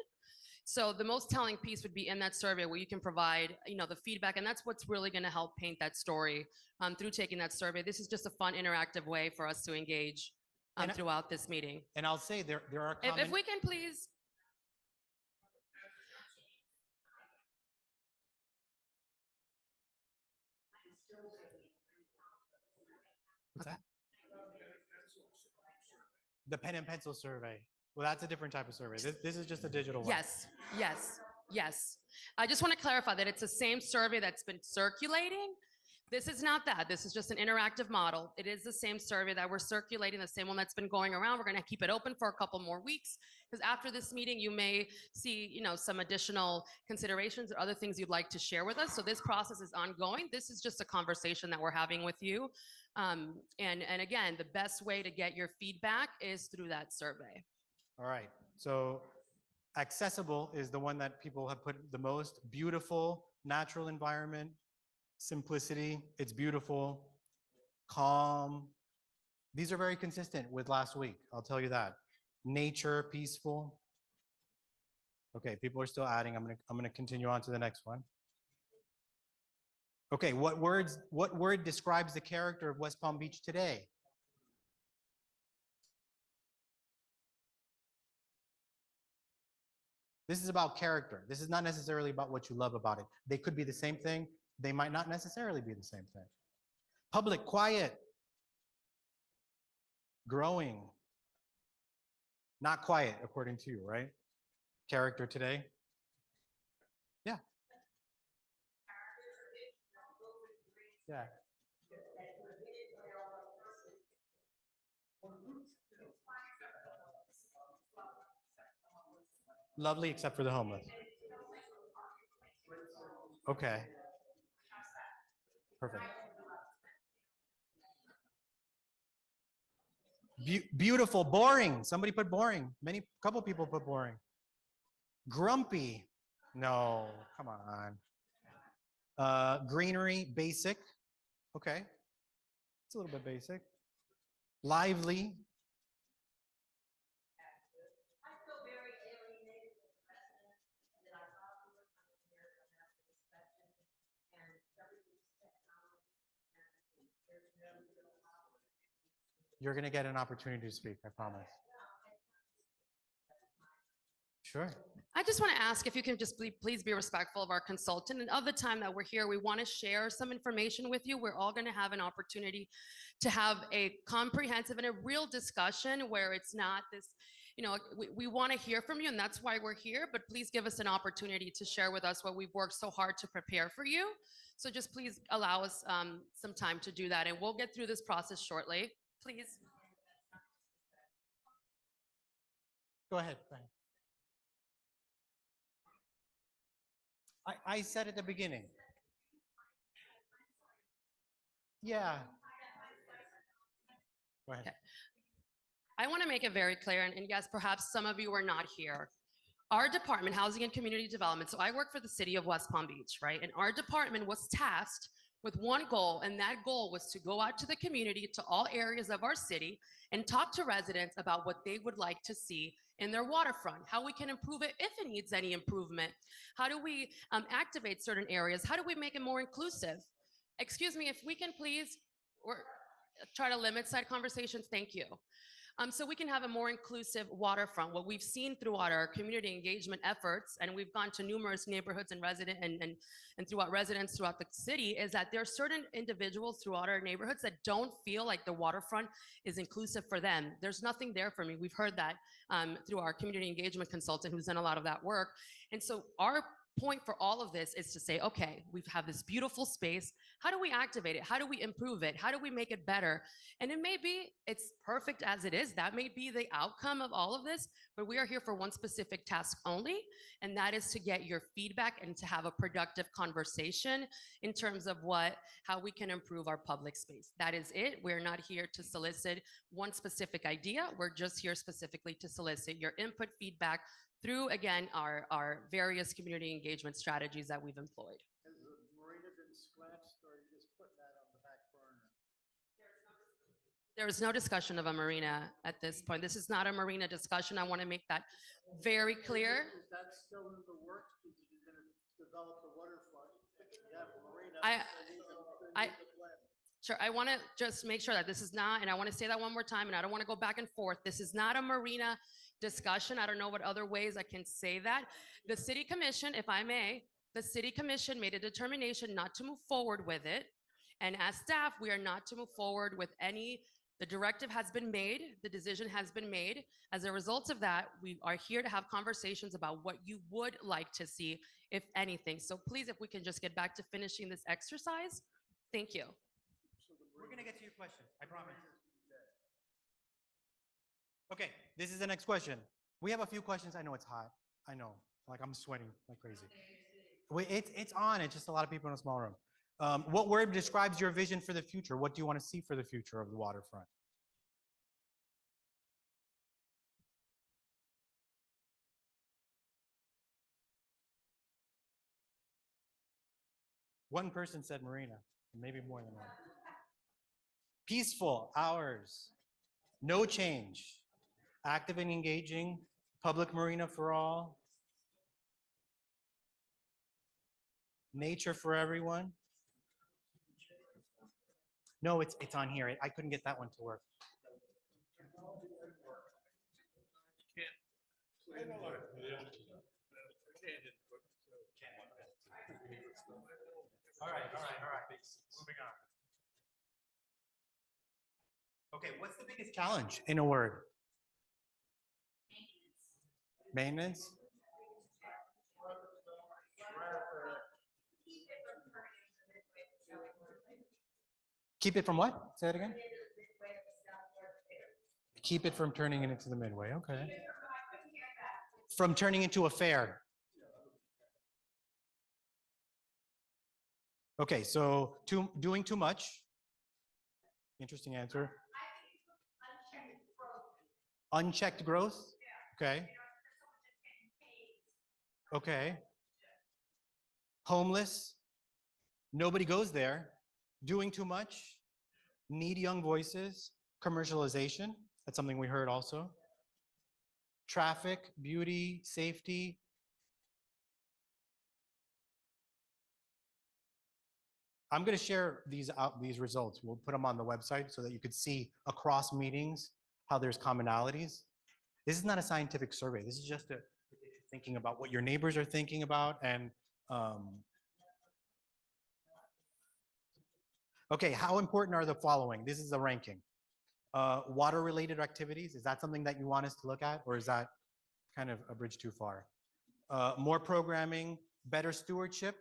So the most telling piece would be in that survey where you can provide, the feedback, and that's what's really going to help paint that story through taking that survey. This is just a fun, interactive way for us to engage throughout this meeting. And I'll say there are If we can please. What's that? The pen and pencil survey. Well, that's a different type of survey. This is just a digital one. Yes. I just want to clarify that it's the same survey that's been circulating. This is not that. This is just an interactive model. It is the same survey that we're circulating, the same one that's been going around. We're going to keep it open for a couple more weeks because after this meeting, you may see, some additional considerations or other things you'd like to share with us. So this process is ongoing. This is just a conversation that we're having with you. And again, the best way to get your feedback is through that survey. All right. So accessible is the one that people have put the most. Beautiful, natural environment, simplicity, it's beautiful, calm. These are very consistent with last week, I'll tell you that. Nature, peaceful. Okay, people are still adding. I'm gonna continue on to the next one. Okay, what word describes the character of West Palm Beach today? This is about character. This is not necessarily about what you love about it. They could be the same thing. They might not necessarily be the same thing. Public, quiet, growing, not quiet, according to you, right? Character today? Yeah. Yeah. Lovely, except for the homeless. Okay. Perfect. Beautiful, boring. Somebody put boring. Couple people put boring. Grumpy. No, come on. Greenery, basic. Okay. It's a little bit basic. Lively. You're going to get an opportunity to speak, I promise. Sure. I just want to ask if you can just please be respectful of our consultant. And of the time that we're here, we want to share some information with you. We're all going to have an opportunity to have a comprehensive and a real discussion where it's not this, we want to hear from you, and that's why we're here. But please give us an opportunity to share with us what we've worked so hard to prepare for you. So just please allow us some time to do that, and we'll get through this process shortly. Please. Go ahead. Go ahead. I said at the beginning. Yeah. Go ahead. Okay. I want to make it very clear, and yes, perhaps some of you are not here. Our department, Housing and Community Development, so I work for the city of West Palm Beach, right? And our department was tasked with one goal, and that goal was to go out to the community, to all areas of our city, and talk to residents about what they would like to see in their waterfront, how we can improve it if it needs any improvement. How do we activate certain areas? How do we make it more inclusive? Excuse me, if we can please try to limit side conversations, thank you. So we can have a more inclusive waterfront. What we've seen throughout our community engagement efforts, and we've gone to numerous neighborhoods and throughout residents throughout the city, is that there are certain individuals throughout our neighborhoods that don't feel like the waterfront is inclusive for them. There's nothing there for me. We've heard that through our community engagement consultant who's done a lot of that work. And so our point for all of this is to say, okay, we have this beautiful space. How do we activate it? How do we improve it? How do we make it better? And it may be it's perfect as it is. That may be the outcome of all of this, but we are here for one specific task only, and that is to get your feedback and to have a productive conversation in terms of how we can improve our public space. That is it. We're not here to solicit one specific idea. We're just here specifically to solicit your input, feedback, through, again, our various community engagement strategies that we've employed. Has the marina been scratched, or are you just putting that on the back burner? There is no discussion of a marina at this point. This is not a marina discussion. I want to make that very clear. Is that still in the works, because you're going to develop the waterfront? You have a marina. Sure, I want to just make sure that this is not, and I want to say that one more time, and I don't want to go back and forth. This is not a marina discussion. I don't know what other ways I can say that. The city commission, if I may, the city commission made a determination not to move forward with it. And as staff, we are not to move forward with the directive has been made, the decision has been made. As a result of that, we are here to have conversations about what you would like to see, if anything. So please, if we can just get back to finishing this exercise. Thank you. We're going to get to your questions, I promise. Okay, this is the next question. We have a few questions. I know it's hot. I know, like I'm sweating like crazy. It's on, it's just a lot of people in a small room. What word describes your vision for the future? What do you want to see for the future of the waterfront? One person said marina, maybe more than one. Peaceful, ours, no change, active and engaging, public marina for all, nature for everyone. No, it's on here. I couldn't get that one to work. All right. Moving on. Okay, what's the biggest challenge in a word? Maintenance. Keep it from what? Say that again. Keep it from turning it into the midway. Okay. From turning into a fair. Okay, so doing too much. Interesting answer. Unchecked growth. Okay. Okay. Homeless. Nobody goes there. Doing too much. Need young voices. Commercialization. That's something we heard also. Traffic, beauty, safety. I'm going to share these results. We'll put them on the website so that you could see across meetings how there's commonalities. This is not a scientific survey. This is just thinking about what your neighbors are thinking about. And okay, how important are the following? This is the ranking. Water-related activities, is that something that you want us to look at, or is that kind of a bridge too far? More programming, better stewardship,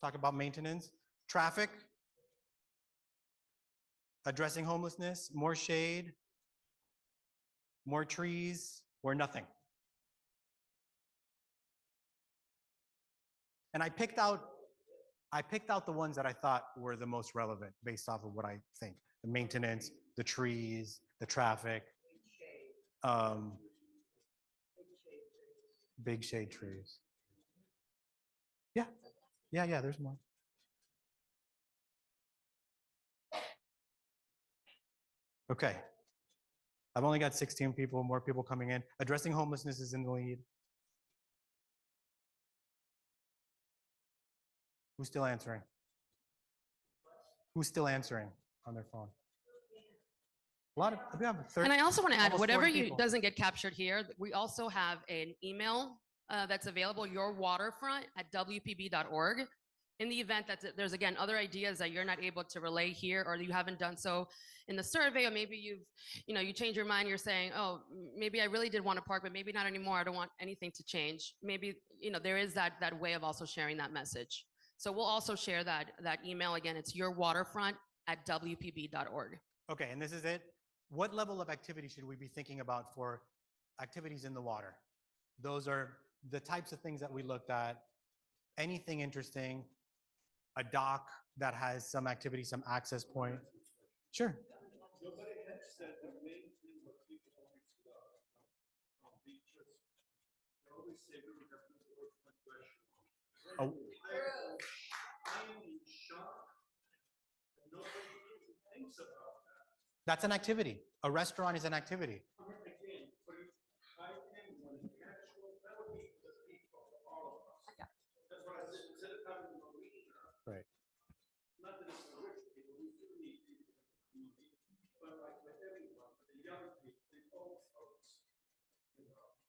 talk about maintenance, traffic, addressing homelessness, more shade, more trees, or nothing. And I picked out the ones that I thought were the most relevant based off of what I think. The maintenance, the trees, the traffic, big shade trees. Yeah, there's more. Okay. I've only got 16 people, more people coming in. Addressing homelessness is in the lead. Who's still answering? Who's still answering on their phone? A lot of, we have 30, And I also want to add, almost whatever 40 you people. doesn't get captured here, we also have an email that's available, your waterfront at WPB.org. In the event that there's, again, other ideas that you're not able to relay here, or you haven't done so in the survey, or maybe you change your mind, you're saying, oh, maybe I really did want to park, but maybe not anymore. I don't want anything to change. Maybe, there is that way of also sharing that message. So we'll also share that email. Again, it's your waterfront at WPB.org. Okay, and this is it. What level of activity should we be thinking about for activities in the water? Those are the types of things that we looked at. Anything interesting, a dock that has some activity, some access point. Sure. Nobody had said the main thing what people always love on beaches. They always say we would have to work with restaurants. I am in shock. Nobody even thinks about that. That's an activity. A restaurant is an activity. Again, but I think when it's casual, that would be the people, all of us. That's what I said. Instead of having a marina, Right. not that it's the rich people, we do need people in the community, but like with everyone, for the young people, the old folks,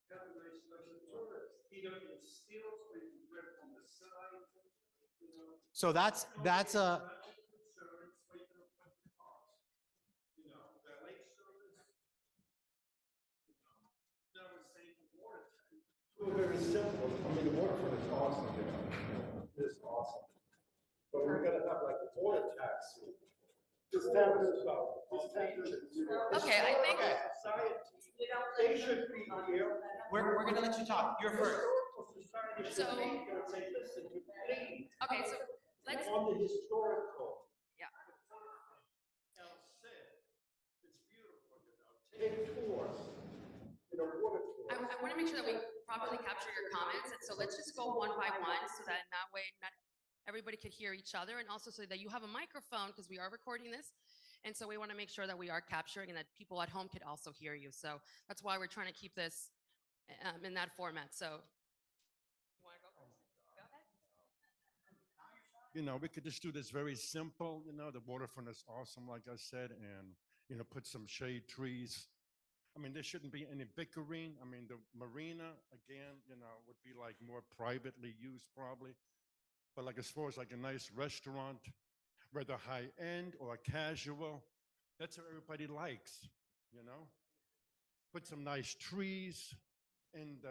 have a nice special toilet, either in stills or you can rent on the side, So that's a concerns, but you can put the cost. The lake service, that was saying water tank. Well, very simple. I mean, the waterfront is awesome, It's awesome. But we're gonna have like a water taxi. Just have this about. Okay, I think- They should be here. we're gonna let you talk. You're first. So- Say, listen, you please. Okay, so let's, On the historical. Yeah. El Cid, it's beautiful, Take tours, water tours. I want to make sure that we properly capture your comments, and so let's just go one by one, so that in that way, not everybody could hear each other, and also so that you have a microphone, because we are recording this, and so we want to make sure that we are capturing and that people at home could also hear you. So that's why we're trying to keep this in that format. So, you want to go first? Go ahead. We could just do this very simple. The waterfront is awesome, like I said, and, put some shade trees. I mean, there shouldn't be any bickering. I mean, the marina, again, would be like more privately used probably. But like as far as like a nice restaurant, whether high end or casual, that's what everybody likes, Put some nice trees, and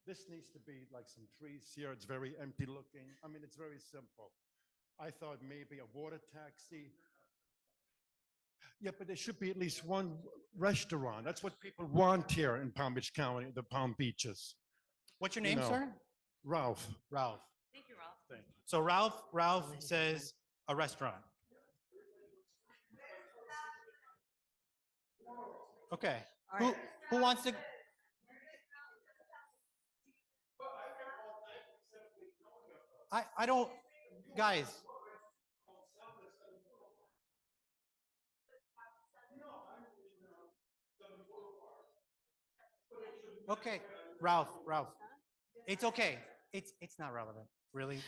this needs to be like some trees here. It's very empty looking. I mean, it's very simple. I thought maybe a water taxi. Yeah, but there should be at least one restaurant. That's what people want here in Palm Beach County, the Palm Beaches. What's your name, sir? Ralph. Ralph. Thank you, Ralph. Thank you. So Ralph says a restaurant. Okay. Who wants to? I don't, guys. Okay, Ralph. It's okay. It's not relevant. Really?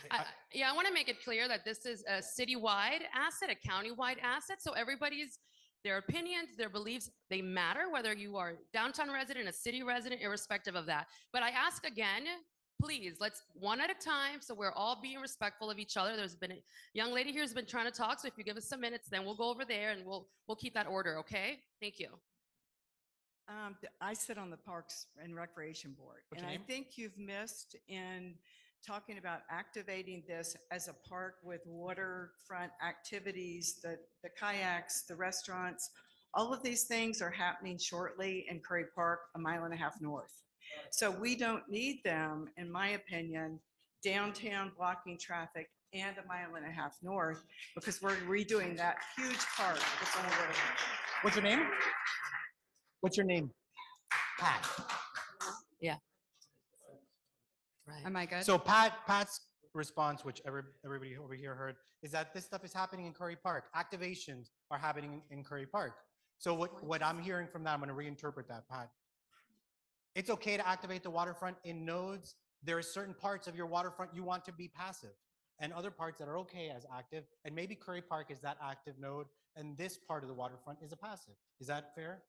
Yeah, I want to make it clear that this is a citywide asset, a countywide asset. So everybody's, their opinions, their beliefs, they matter, whether you are downtown resident, a city resident, irrespective of that. But I ask again, please, let's one at a time so we're all being respectful of each other. There's been a young lady here who's been trying to talk. So if you give us some minutes, then we'll go over there and we'll keep that order, okay? Thank you. I sit on the Parks and Recreation Board, What's and your I name? think you've missed in talking about activating this as a park with waterfront activities, the kayaks, the restaurants. All of these things are happening shortly in Curry Park, a mile and a half north. So we don't need them, in my opinion, downtown blocking traffic and a mile and a half north, because we're redoing that huge park that's on the waterfront. What's your name? What's your name? Pat. Right. Am I good? So Pat's response, which everybody over here heard, is that this stuff is happening in Curry Park. Activations are happening in Curry Park. So what I'm hearing from that, I'm going to reinterpret that, Pat. It's okay to activate the waterfront in nodes. There are certain parts of your waterfront you want to be passive, and other parts that are okay as active. And maybe Curry Park is that active node, and this part of the waterfront is a passive. Is that fair?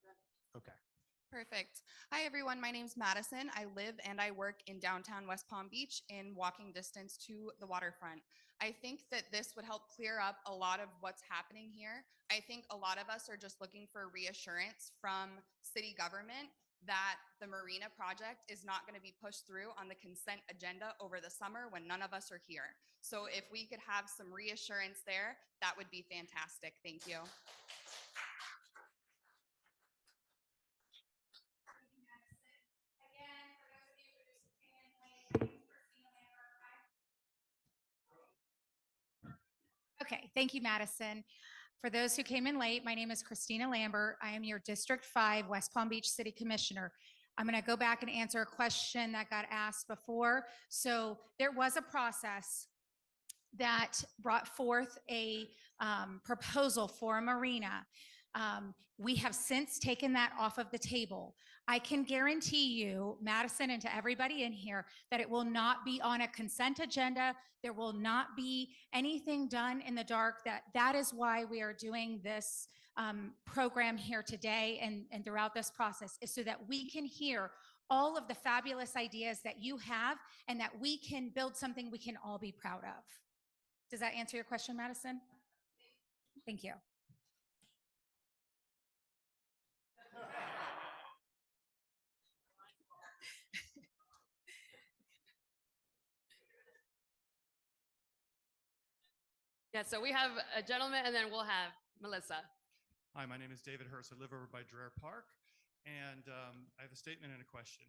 Okay. Perfect. Hi, everyone. My name's Madison. I live and I work in downtown West Palm Beach in walking distance to the waterfront. I think that this would help clear up a lot of what's happening here. I think a lot of us are just looking for reassurance from city government that the marina project is not going to be pushed through on the consent agenda over the summer when none of us are here. So if we could have some reassurance there, that would be fantastic. Thank you. Okay, thank you, Madison. For those who came in late, my name is Christina Lambert. I am your District 5 West Palm Beach City Commissioner. I'm going to go back and answer a question that got asked before. So there was a process that brought forth a proposal for a marina. We have since taken that off of the table. I can guarantee you, Madison, and to everybody in here, that it will not be on a consent agenda. There will not be anything done in the dark. That is why we are doing this program here today and throughout this process, is so that we can hear all of the fabulous ideas that you have and that we can build something we can all be proud of. Does that answer your question, Madison? Thank you. Yeah, so we have a gentleman and then we'll have Melissa. Hi, my name is David Hurst. I live over by Dreher Park, and I have a statement and a question.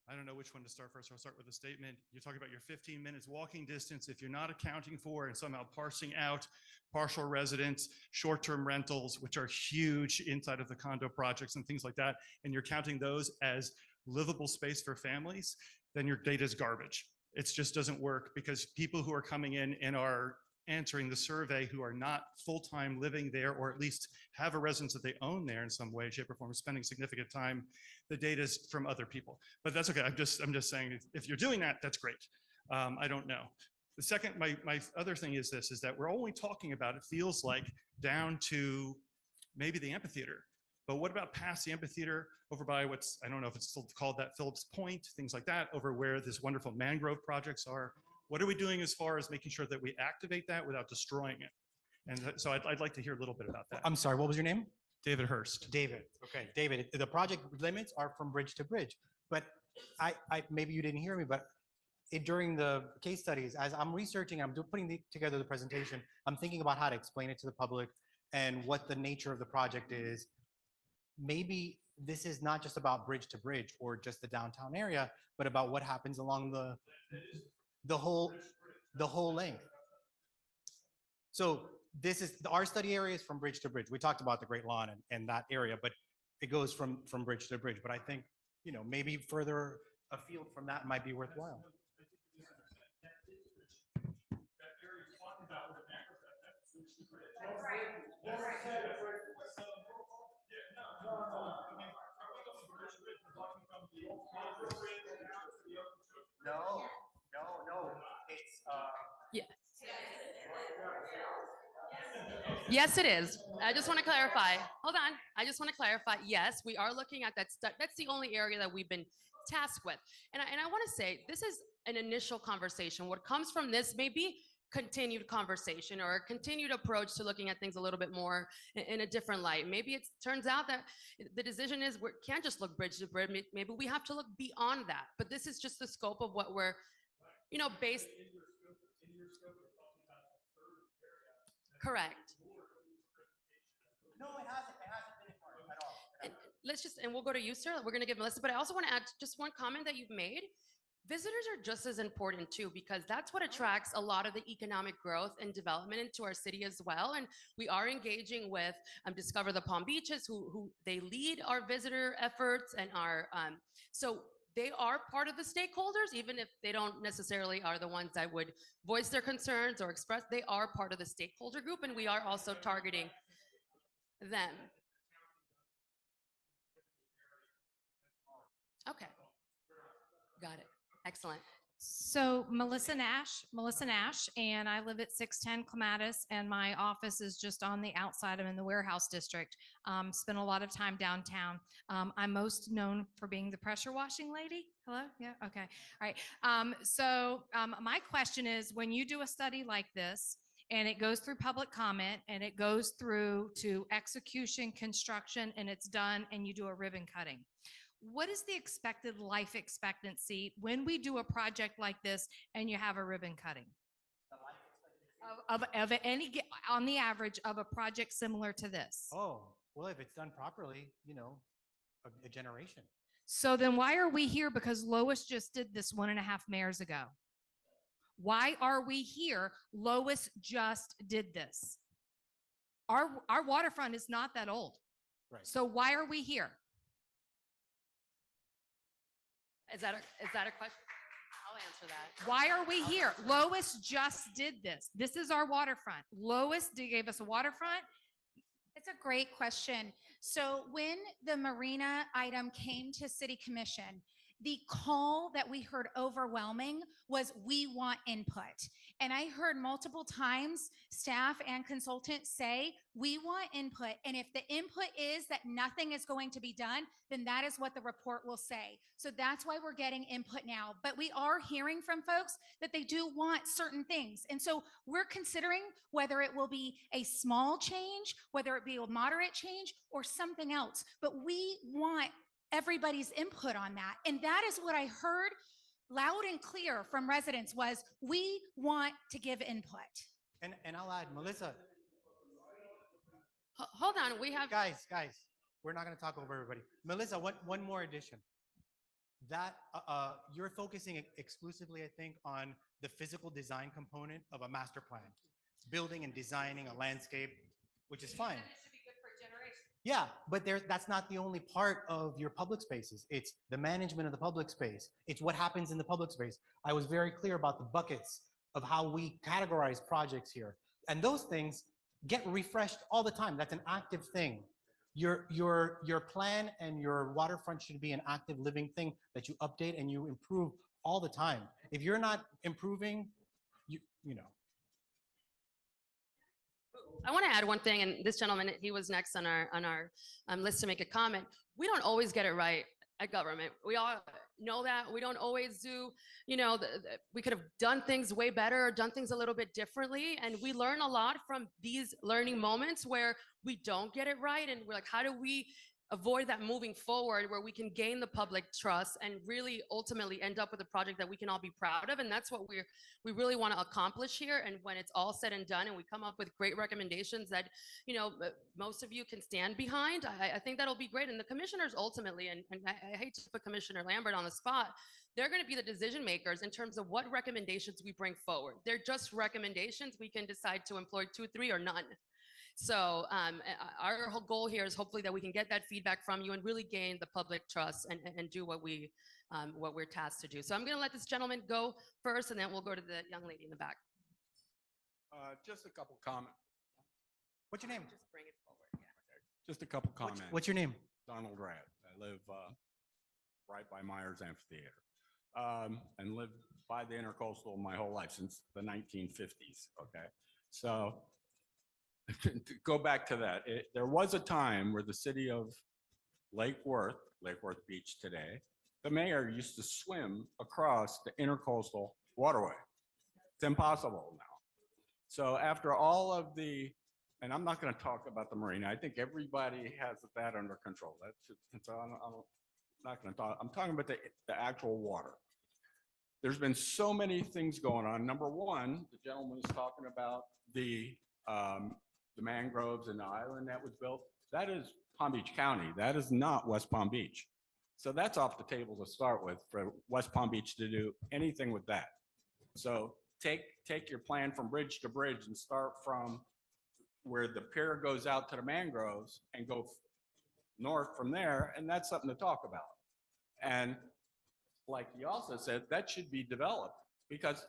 I don't know which one to start first. I'll start with a statement. You're talking about your 15 minutes walking distance. If you're not accounting for and somehow parsing out partial residence, short-term rentals, which are huge inside of the condo projects and things like that, and you're counting those as livable space for families, then your data is garbage. It just doesn't work, because people who are coming in and are answering the survey who are not full-time living there, or at least have a residence that they own there in some way, shape, or form, spending significant time, the data is from other people. But that's okay. I'm just saying, if you're doing that, that's great. I don't know. The second, my other thing is this, is that we're only talking about, it feels like, down to maybe the amphitheater. But what about past the amphitheater, over by what's, I don't know if it's still called that, Phillips Point, things like that, over where this wonderful mangrove projects are? What are we doing as far as making sure that we activate that without destroying it? And so I'd like to hear a little bit about that. I'm sorry, what was your name? David Hurst. David. Okay, David, the project limits are from bridge to bridge. But I maybe you didn't hear me, but during the case studies, as I'm researching, I'm putting together the presentation, I'm thinking about how to explain it to the public and what the nature of the project is. Maybe this is not just about bridge to bridge or just the downtown area, but about what happens along the whole length. So this is our study area is from bridge to bridge. We talked about the Great Lawn and that area, but it goes from bridge to bridge. But I think, you know, maybe further afield from that might be worthwhile. No. It's Yes, it is. I just want to clarify. Hold on. I just want to clarify. Yes, we are looking at that. That's the only area that we've been tasked with. And I want to say this is an initial conversation. What comes from this may be continued conversation or a continued approach to looking at things a little bit more in a different light. Maybe it turns out that the decision is we can't just look bridge to bridge. Maybe we have to look beyond that. But this is just the scope of what we're, based. Correct. No, it hasn't. It hasn't been important at all. And we'll go to you, sir. We're going to give Melissa, but I also want to add just one comment that you've made. Visitors are just as important too, because that's what attracts a lot of the economic growth and development into our city as well. And we are engaging with Discover the Palm Beaches, who they lead our visitor efforts and so they are part of the stakeholders, even if they don't necessarily are the ones that would voice their concerns or express. They are part of the stakeholder group, and we are also targeting them. Okay. Got it. Excellent. So Melissa Nash, and I live at 610 Clematis, and my office is just on the outside. I'm in the warehouse district. Spend a lot of time downtown. I'm most known for being the pressure washing lady. Hello? Yeah, okay. All right. My question is, when you do a study like this, and it goes through public comment, and it goes through to execution, construction, and it's done, and you do a ribbon cutting, what is the expected life expectancy when we do a project like this and you have a ribbon cutting? Of any, on the average of a project similar to this? Oh, well, if it's done properly, a generation. So then why are we here? Because Lois just did this 1.5 mayors ago. Why are we here? Lois just did this. Our waterfront is not that old. Right. So why are we here? Is that a question? I'll answer that. Why are we here? Lois just did this. This is our waterfront. Lois gave us a waterfront. It's a great question. So when the marina item came to City Commission, the call that we heard overwhelming was we want input. And I heard multiple times staff and consultants say, we want input. And if the input is that nothing is going to be done, then that is what the report will say. So that's why we're getting input now. But we are hearing from folks that they do want certain things. And so we're considering whether it will be a small change, whether it be a moderate change, or something else. But we want everybody's input on that. And that is what I heard loud and clear from residents was we want to give input. And I'll add, Melissa. Hold on, we have guys, we're not going to talk over everybody. Melissa, one more addition. That you're focusing exclusively, I think, on the physical design component of a master plan, building and designing a landscape, which is fine. Yeah, but that's not the only part of your public spaces. It's the management of the public space. It's what happens in the public space. I was very clear about the buckets of how we categorize projects here. And those things get refreshed all the time. That's an active thing. Your plan and your waterfront should be an active living thing that you update and you improve all the time. If you're not improving, you know. I want to add one thing, and this gentleman, he was next on our list to make a comment. We don't always get it right at government. We all know that. We don't always do, we could have done things way better or done things a little bit differently. And we learn a lot from these learning moments where we don't get it right. And we're like, how do we avoid that moving forward where we can gain the public trust and really ultimately end up with a project that we can all be proud of? And that's what we really want to accomplish here. And when it's all said and done and we come up with great recommendations that, most of you can stand behind, I think that'll be great. And the commissioners ultimately, and I hate to put Commissioner Lambert on the spot, they're going to be the decision makers in terms of what recommendations we bring forward. They're just recommendations. We can decide to employ 2, 3, or none. So our whole goal here is hopefully that we can get that feedback from you and really gain the public trust and do what we're tasked to do. So I'm going to let this gentleman go first, and then we'll go to the young lady in the back. Just a couple comments. What's your name? Just bring it forward. Yeah. Just a couple comments. What's your name? Donald Rad. I live right by Myers Amphitheater and lived by the Intercoastal my whole life since the 1950s. Okay, so to go back to that, there was a time where the city of Lake Worth Beach today, the mayor used to swim across the intercoastal waterway. It's impossible now. So after all of the, and I'm not going to talk about the marina. I think everybody has that under control. So I'm not going to talk. I'm talking about the actual water. There's been so many things going on. Number one, the gentleman was talking about the mangroves and the island that was built. That is Palm Beach County. That is not West Palm Beach. So that's off the table to start with for West Palm Beach to do anything with that. So take your plan from bridge to bridge and start from where the pier goes out to the mangroves and go north from there. And that's something to talk about. And like you also said, that should be developed because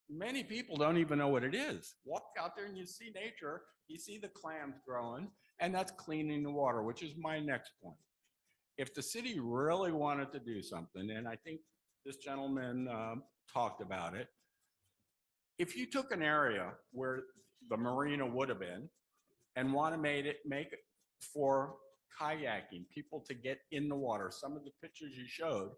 many people don't even know what it is. Walk out there and you see nature, you see the clams growing, and that's cleaning the water, which is my next point. If the city really wanted to do something, and I think this gentleman talked about it, if you took an area where the marina would have been and want to make it for kayaking, people to get in the water, some of the pictures you showed,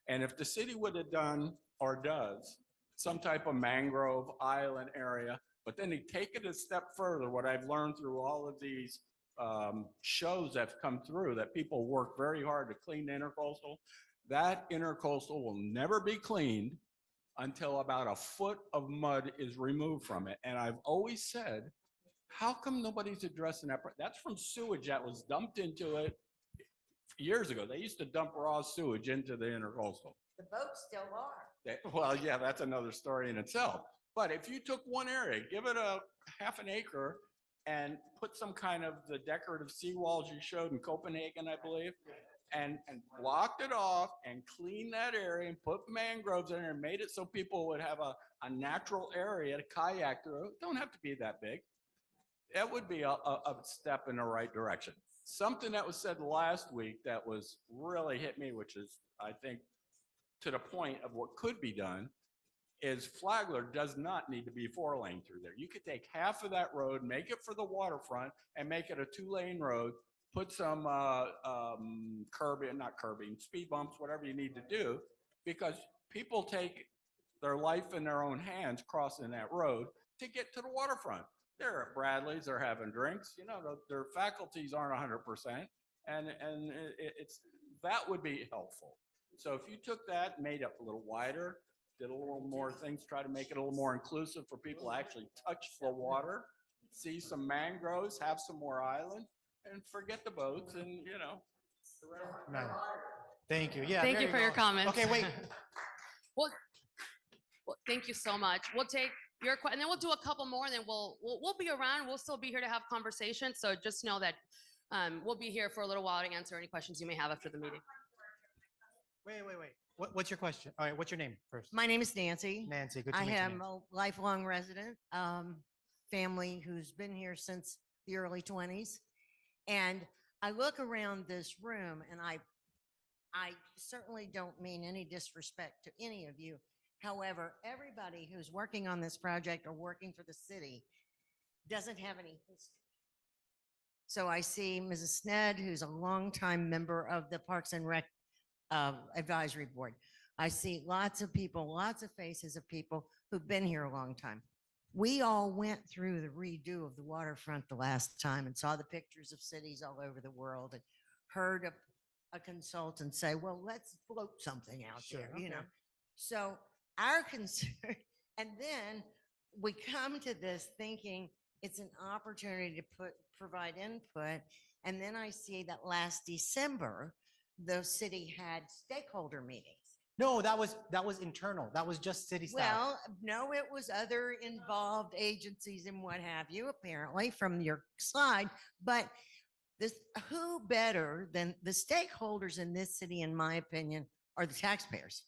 and if the city would have done or does some type of mangrove island area, but then they take it a step further, what I've learned through all of these shows that's come through, that people work very hard to clean the intercoastal, that intercoastal will never be cleaned until about a foot of mud is removed from it. And I've always said, how come nobody's addressing that? That's from sewage that was dumped into it years ago. They used to dump raw sewage into the intercoastal. The boats still are. Well, yeah, that's another story in itself. But if you took one area, give it a half an acre and put some kind of the decorative seawalls you showed in Copenhagen, I believe, and blocked it off and cleaned that area and put mangroves in there and made it so people would have a natural area to kayak through. It don't have to be that big. That would be a step in the right direction. Something that was said last week that was really hit me, which is, I think, to the point of what could be done, is Flagler does not need to be 4-lane through there. You could take half of that road, make it for the waterfront, and make it a 2-lane road, put some speed bumps, whatever you need to do, because people take their life in their own hands crossing that road to get to the waterfront. They're at Bradley's, they're having drinks, you know, their faculties aren't 100%, and it's that would be helpful. So if you took that, made it a little wider, did a little more things, try to make it a little more inclusive for people to actually touch the water, see some mangroves, have some more island, and forget the boats, and you know. Nice. Thank you. Yeah. Thank you for your comments. Okay, wait. well, thank you so much. We'll take your question, and then we'll do a couple more, and then we'll be around. We'll still be here to have conversations. So just know that we'll be here for a little while to answer any questions you may have after the meeting. Wait. What's your question? All right, what's your name first? My name is Nancy. Nancy, good to I meet you. am a lifelong resident, family who's been here since the early 20s. And I look around this room and I certainly don't mean any disrespect to any of you. However, everybody who's working on this project or working for the city doesn't have any history. So I see Mrs. Sned, who's a longtime member of the Parks and Rec Advisory Board. I see lots of people, lots of faces of people who've been here a long time. We all went through the redo of the waterfront the last time and saw the pictures of cities all over the world and heard a consultant say, well, let's float something out there, you know. So our concern, and then we come to this thinking it's an opportunity to provide input. And then I see that last December, the city had stakeholder meetings. No, that was internal. That was just city staff. Well, no, it was other involved agencies and what have you, apparently, from your slide. But this, who better than the stakeholders in this city, in my opinion, are the taxpayers,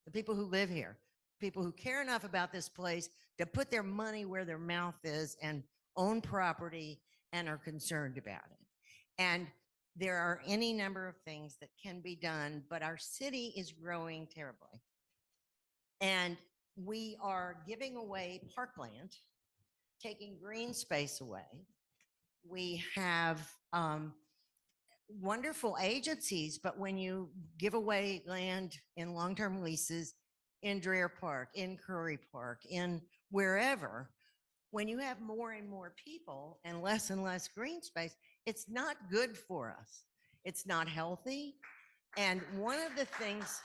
the people who live here, people who care enough about this place to put their money where their mouth is and own property and are concerned about it. And there are any number of things that can be done, but our city is growing terribly. And we are giving away parkland taking green space away. We have wonderful agencies, but when you give away land in long-term leases in Dreher Park, in Curry Park, in wherever, when you have more and more people and less green space, it's not good for us. It's not healthy. And one of the things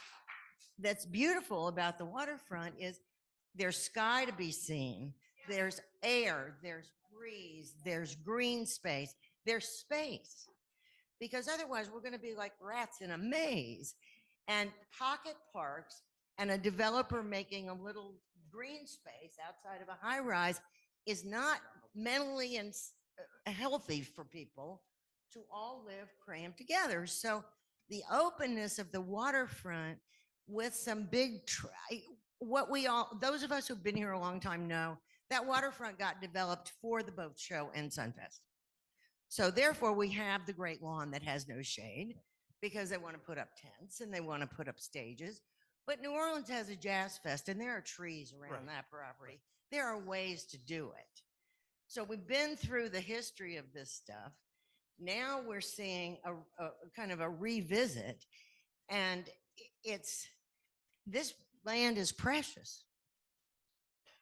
that's beautiful about the waterfront is there's sky to be seen, there's air, there's breeze, there's green space, there's space. Because otherwise we're going to be like rats in a maze. And pocket parks and a developer making a little green space outside of a high rise is not mentally and healthy for people to all live crammed together. So the openness of the waterfront with some big, those of us who've been here a long time know that waterfront got developed for the boat show and Sunfest. So therefore we have the great lawn that has no shade because they want to put up tents and they want to put up stages. But New Orleans has a jazz fest and there are trees around that property. There are ways to do it. So we've been through the history of this stuff. Now we're seeing a kind of a revisit, and this land is precious.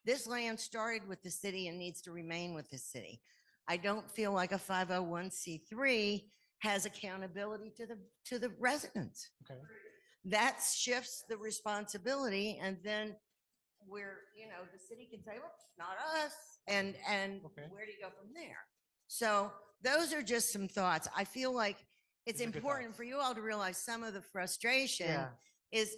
This land started with the city and needs to remain with the city. I don't feel like a 501c3 has accountability to the residents. Okay. That shifts the responsibility, and then the city can say, well, it's not us, and where do you go from there? So those are just some thoughts. I feel like it's important for you all to realize some of the frustration is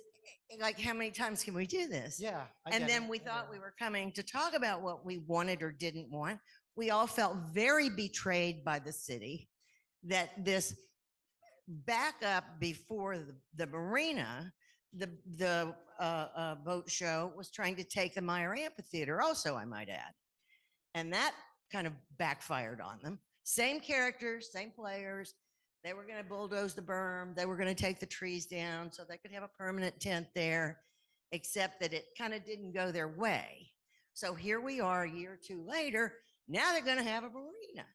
like, how many times can we do this? Yeah. And then we thought we were coming to talk about what we wanted or didn't want. We all felt very betrayed by the city that this backup before the marina, the boat show was trying to take the Meyer Amphitheater also, I might add. And that kind of backfired on them. Same characters, same players. They were going to bulldoze the berm. They were going to take the trees down so they could have a permanent tent there, except that it kind of didn't go their way. So here we are a year or two later. Now they're going to have a marina.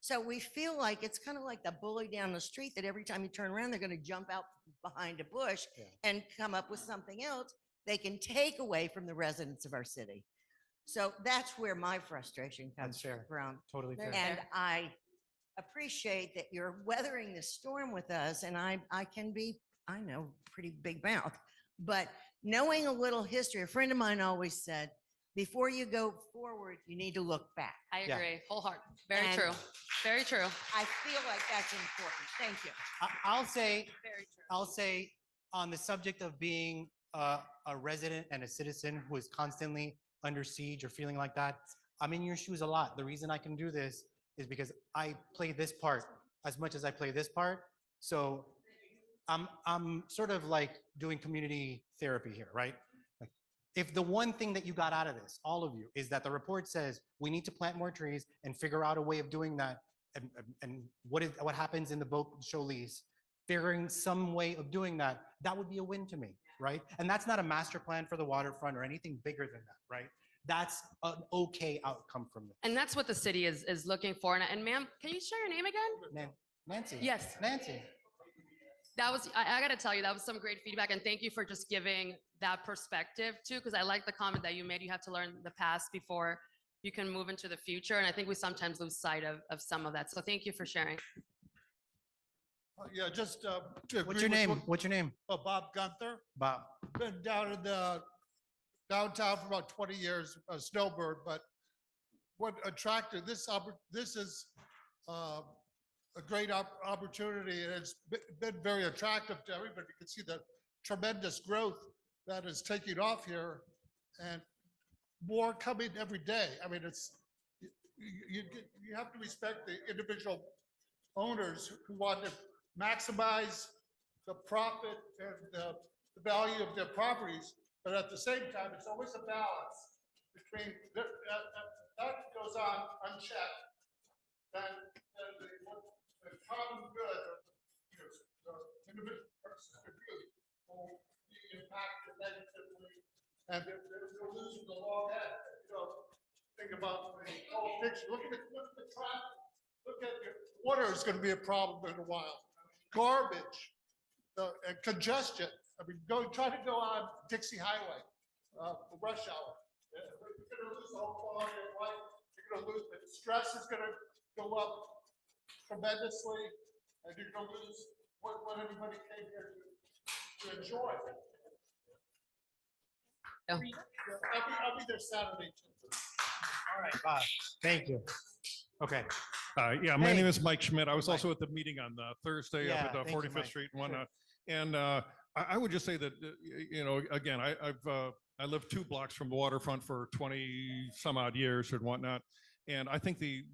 So we feel like it's kind of like the bully down the street that every time you turn around, they're going to jump out behind a bush and come up with something else they can take away from the residents of our city. So that's where my frustration comes from. Totally fair. And I appreciate that you're weathering this storm with us. And I can be, I know, pretty big mouth, but knowing a little history, a friend of mine always said, before you go forward, you need to look back. I agree. Wholehearted. Very true. Very true. I feel like that's important. Thank you. I'll say, Very true. I'll say on the subject of being a resident and a citizen who is constantly under siege or feeling like that, I'm in your shoes a lot. The reason I can do this is because I play this part as much as I play this part. So I'm sort of like doing community therapy here, right? Like, if the one thing that you got out of this, all of you, is that the report says we need to plant more trees and figure out a way of doing that, and what happens in the boat show lease, figuring some way of doing that, that would be a win to me, right? And that's not a master plan for the waterfront or anything bigger than that, right? That's an okay outcome from this. And that's what the city is looking for. And ma'am, can you share your name again? Nancy. Yes. Nancy. That was, I got to tell you, that was some great feedback. And thank you for just giving that perspective too, because I like the comment that you made. You have to learn the past before you can move into the future. And I think we sometimes lose sight of some of that. So thank you for sharing. Yeah, just to What's agree your with name? what- What's your name? Bob Gunther. Bob. Been down in the downtown for about 20 years, a snowbird, but what attracted this is a great opportunity, and it's been very attractive to everybody. You can see the tremendous growth that is taking off here, and more coming every day. I mean, it's you have to respect the individual owners who want to maximize the profit and the value of their properties, but at the same time, it's always a balance between that goes on unchecked, then the common good, the individual person could do will be impacted negatively, and they're losing the long end. Think about the whole picture. Look at the traffic. Look at your water is going to be a problem in a while. Garbage, and congestion. I mean, try to go on Dixie Highway for rush hour. You're going to lose the whole quality of life. You're going to lose the stress is going to go up tremendously, and you're going to lose what everybody came here to enjoy. Yeah. I'll be there Saturday too. All right, Bob. Thank you. Okay. Yeah, my Hey. name is Mike Schmidt. I was Mike. also at the meeting on Thursday Yeah, up at thank you, 45th Mike. Street and Sure. whatnot. And I would just say that, again, I lived 2 blocks from the waterfront for 20 some odd years and whatnot. And I think the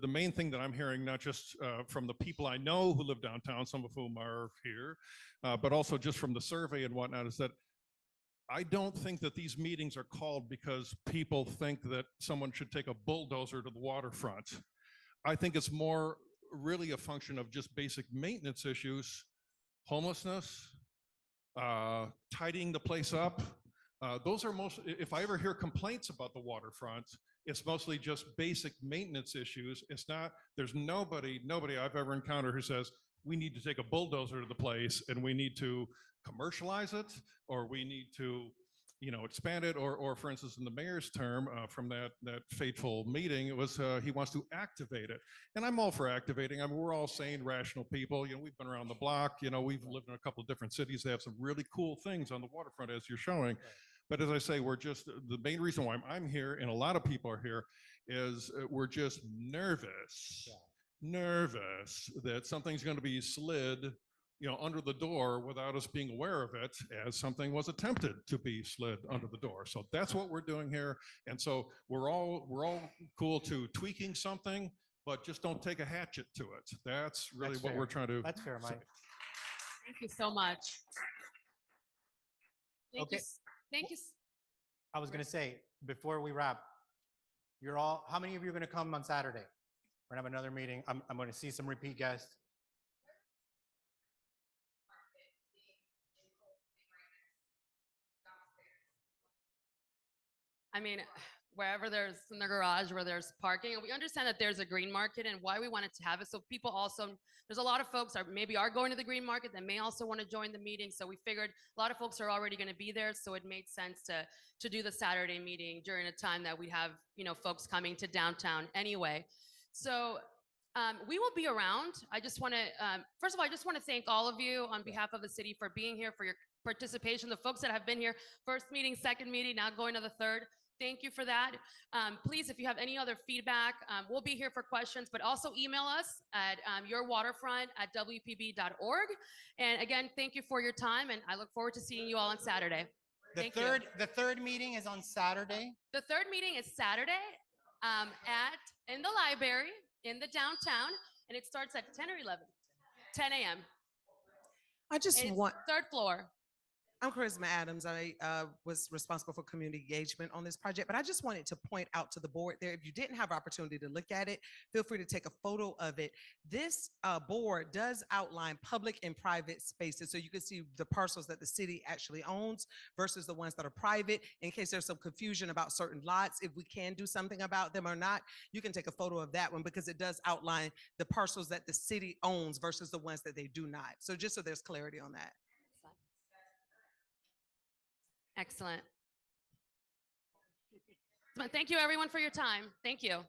main thing that I'm hearing, not just from the people I know who live downtown, some of whom are here, but also just from the survey and whatnot, is that I don't think that these meetings are called because people think that someone should take a bulldozer to the waterfront. I think it's more really a function of just basic maintenance issues, homelessness, tidying the place up. Those are most, if I ever hear complaints about the waterfront, it's mostly just basic maintenance issues. It's not, there's nobody I've ever encountered who says, we need to take a bulldozer to the place and we need to commercialize it, or we need to, expand it, or for instance, in the mayor's term from that fateful meeting, it was he wants to activate it. And I'm all for activating. I mean, we're all sane, rational people. We've been around the block. We've lived in a couple of different cities. They have some really cool things on the waterfront, as you're showing. But as I say, we're just, the main reason why I'm here, and a lot of people are here, is we're just nervous that something's going to be slid under the door without us being aware of it, as something was attempted to be slid under the door. So that's what we're doing here. And so we're all cool to tweaking something, but just don't take a hatchet to it. That's really That's what fair. we're trying to That's fair, say. Mike. Thank you so much. Thank you. Okay. Thank you. I was going to say, before we wrap, how many of you are going to come on Saturday? We're going to have another meeting. I'm going to see some repeat guests. I mean, wherever there's in the garage where there's parking, and we understand that there's a green market and why we wanted to have it. So people also, there's a lot of folks are going to the green market that may also want to join the meeting. So we figured a lot of folks are already going to be there. So it made sense to do the Saturday meeting during a time that we have, folks coming to downtown anyway. So we will be around. I just want to, first of all, I just want to thank all of you on behalf of the city for being here, for your participation. The folks that have been here, first meeting, second meeting, now going to the third. Thank you for that. Please, if you have any other feedback, we'll be here for questions, but also email us at yourwaterfront@wpb.org. And again, thank you for your time, and I look forward to seeing you all on Saturday. The third meeting is on Saturday. The third meeting is Saturday in the library in the downtown, and it starts at 10 or 11? 10 a.m. I just It's want. third floor. I'm Charisma Adams. I was responsible for community engagement on this project, but I just wanted to point out to the board there, if you didn't have opportunity to look at it, feel free to take a photo of it. This board does outline public and private spaces, so you can see the parcels that the city actually owns versus the ones that are private. In case there's some confusion about certain lots, if we can do something about them or not, you can take a photo of that one because it does outline the parcels that the city owns versus the ones that they do not. So just so there's clarity on that. Excellent. Thank you, everyone, for your time. Thank you.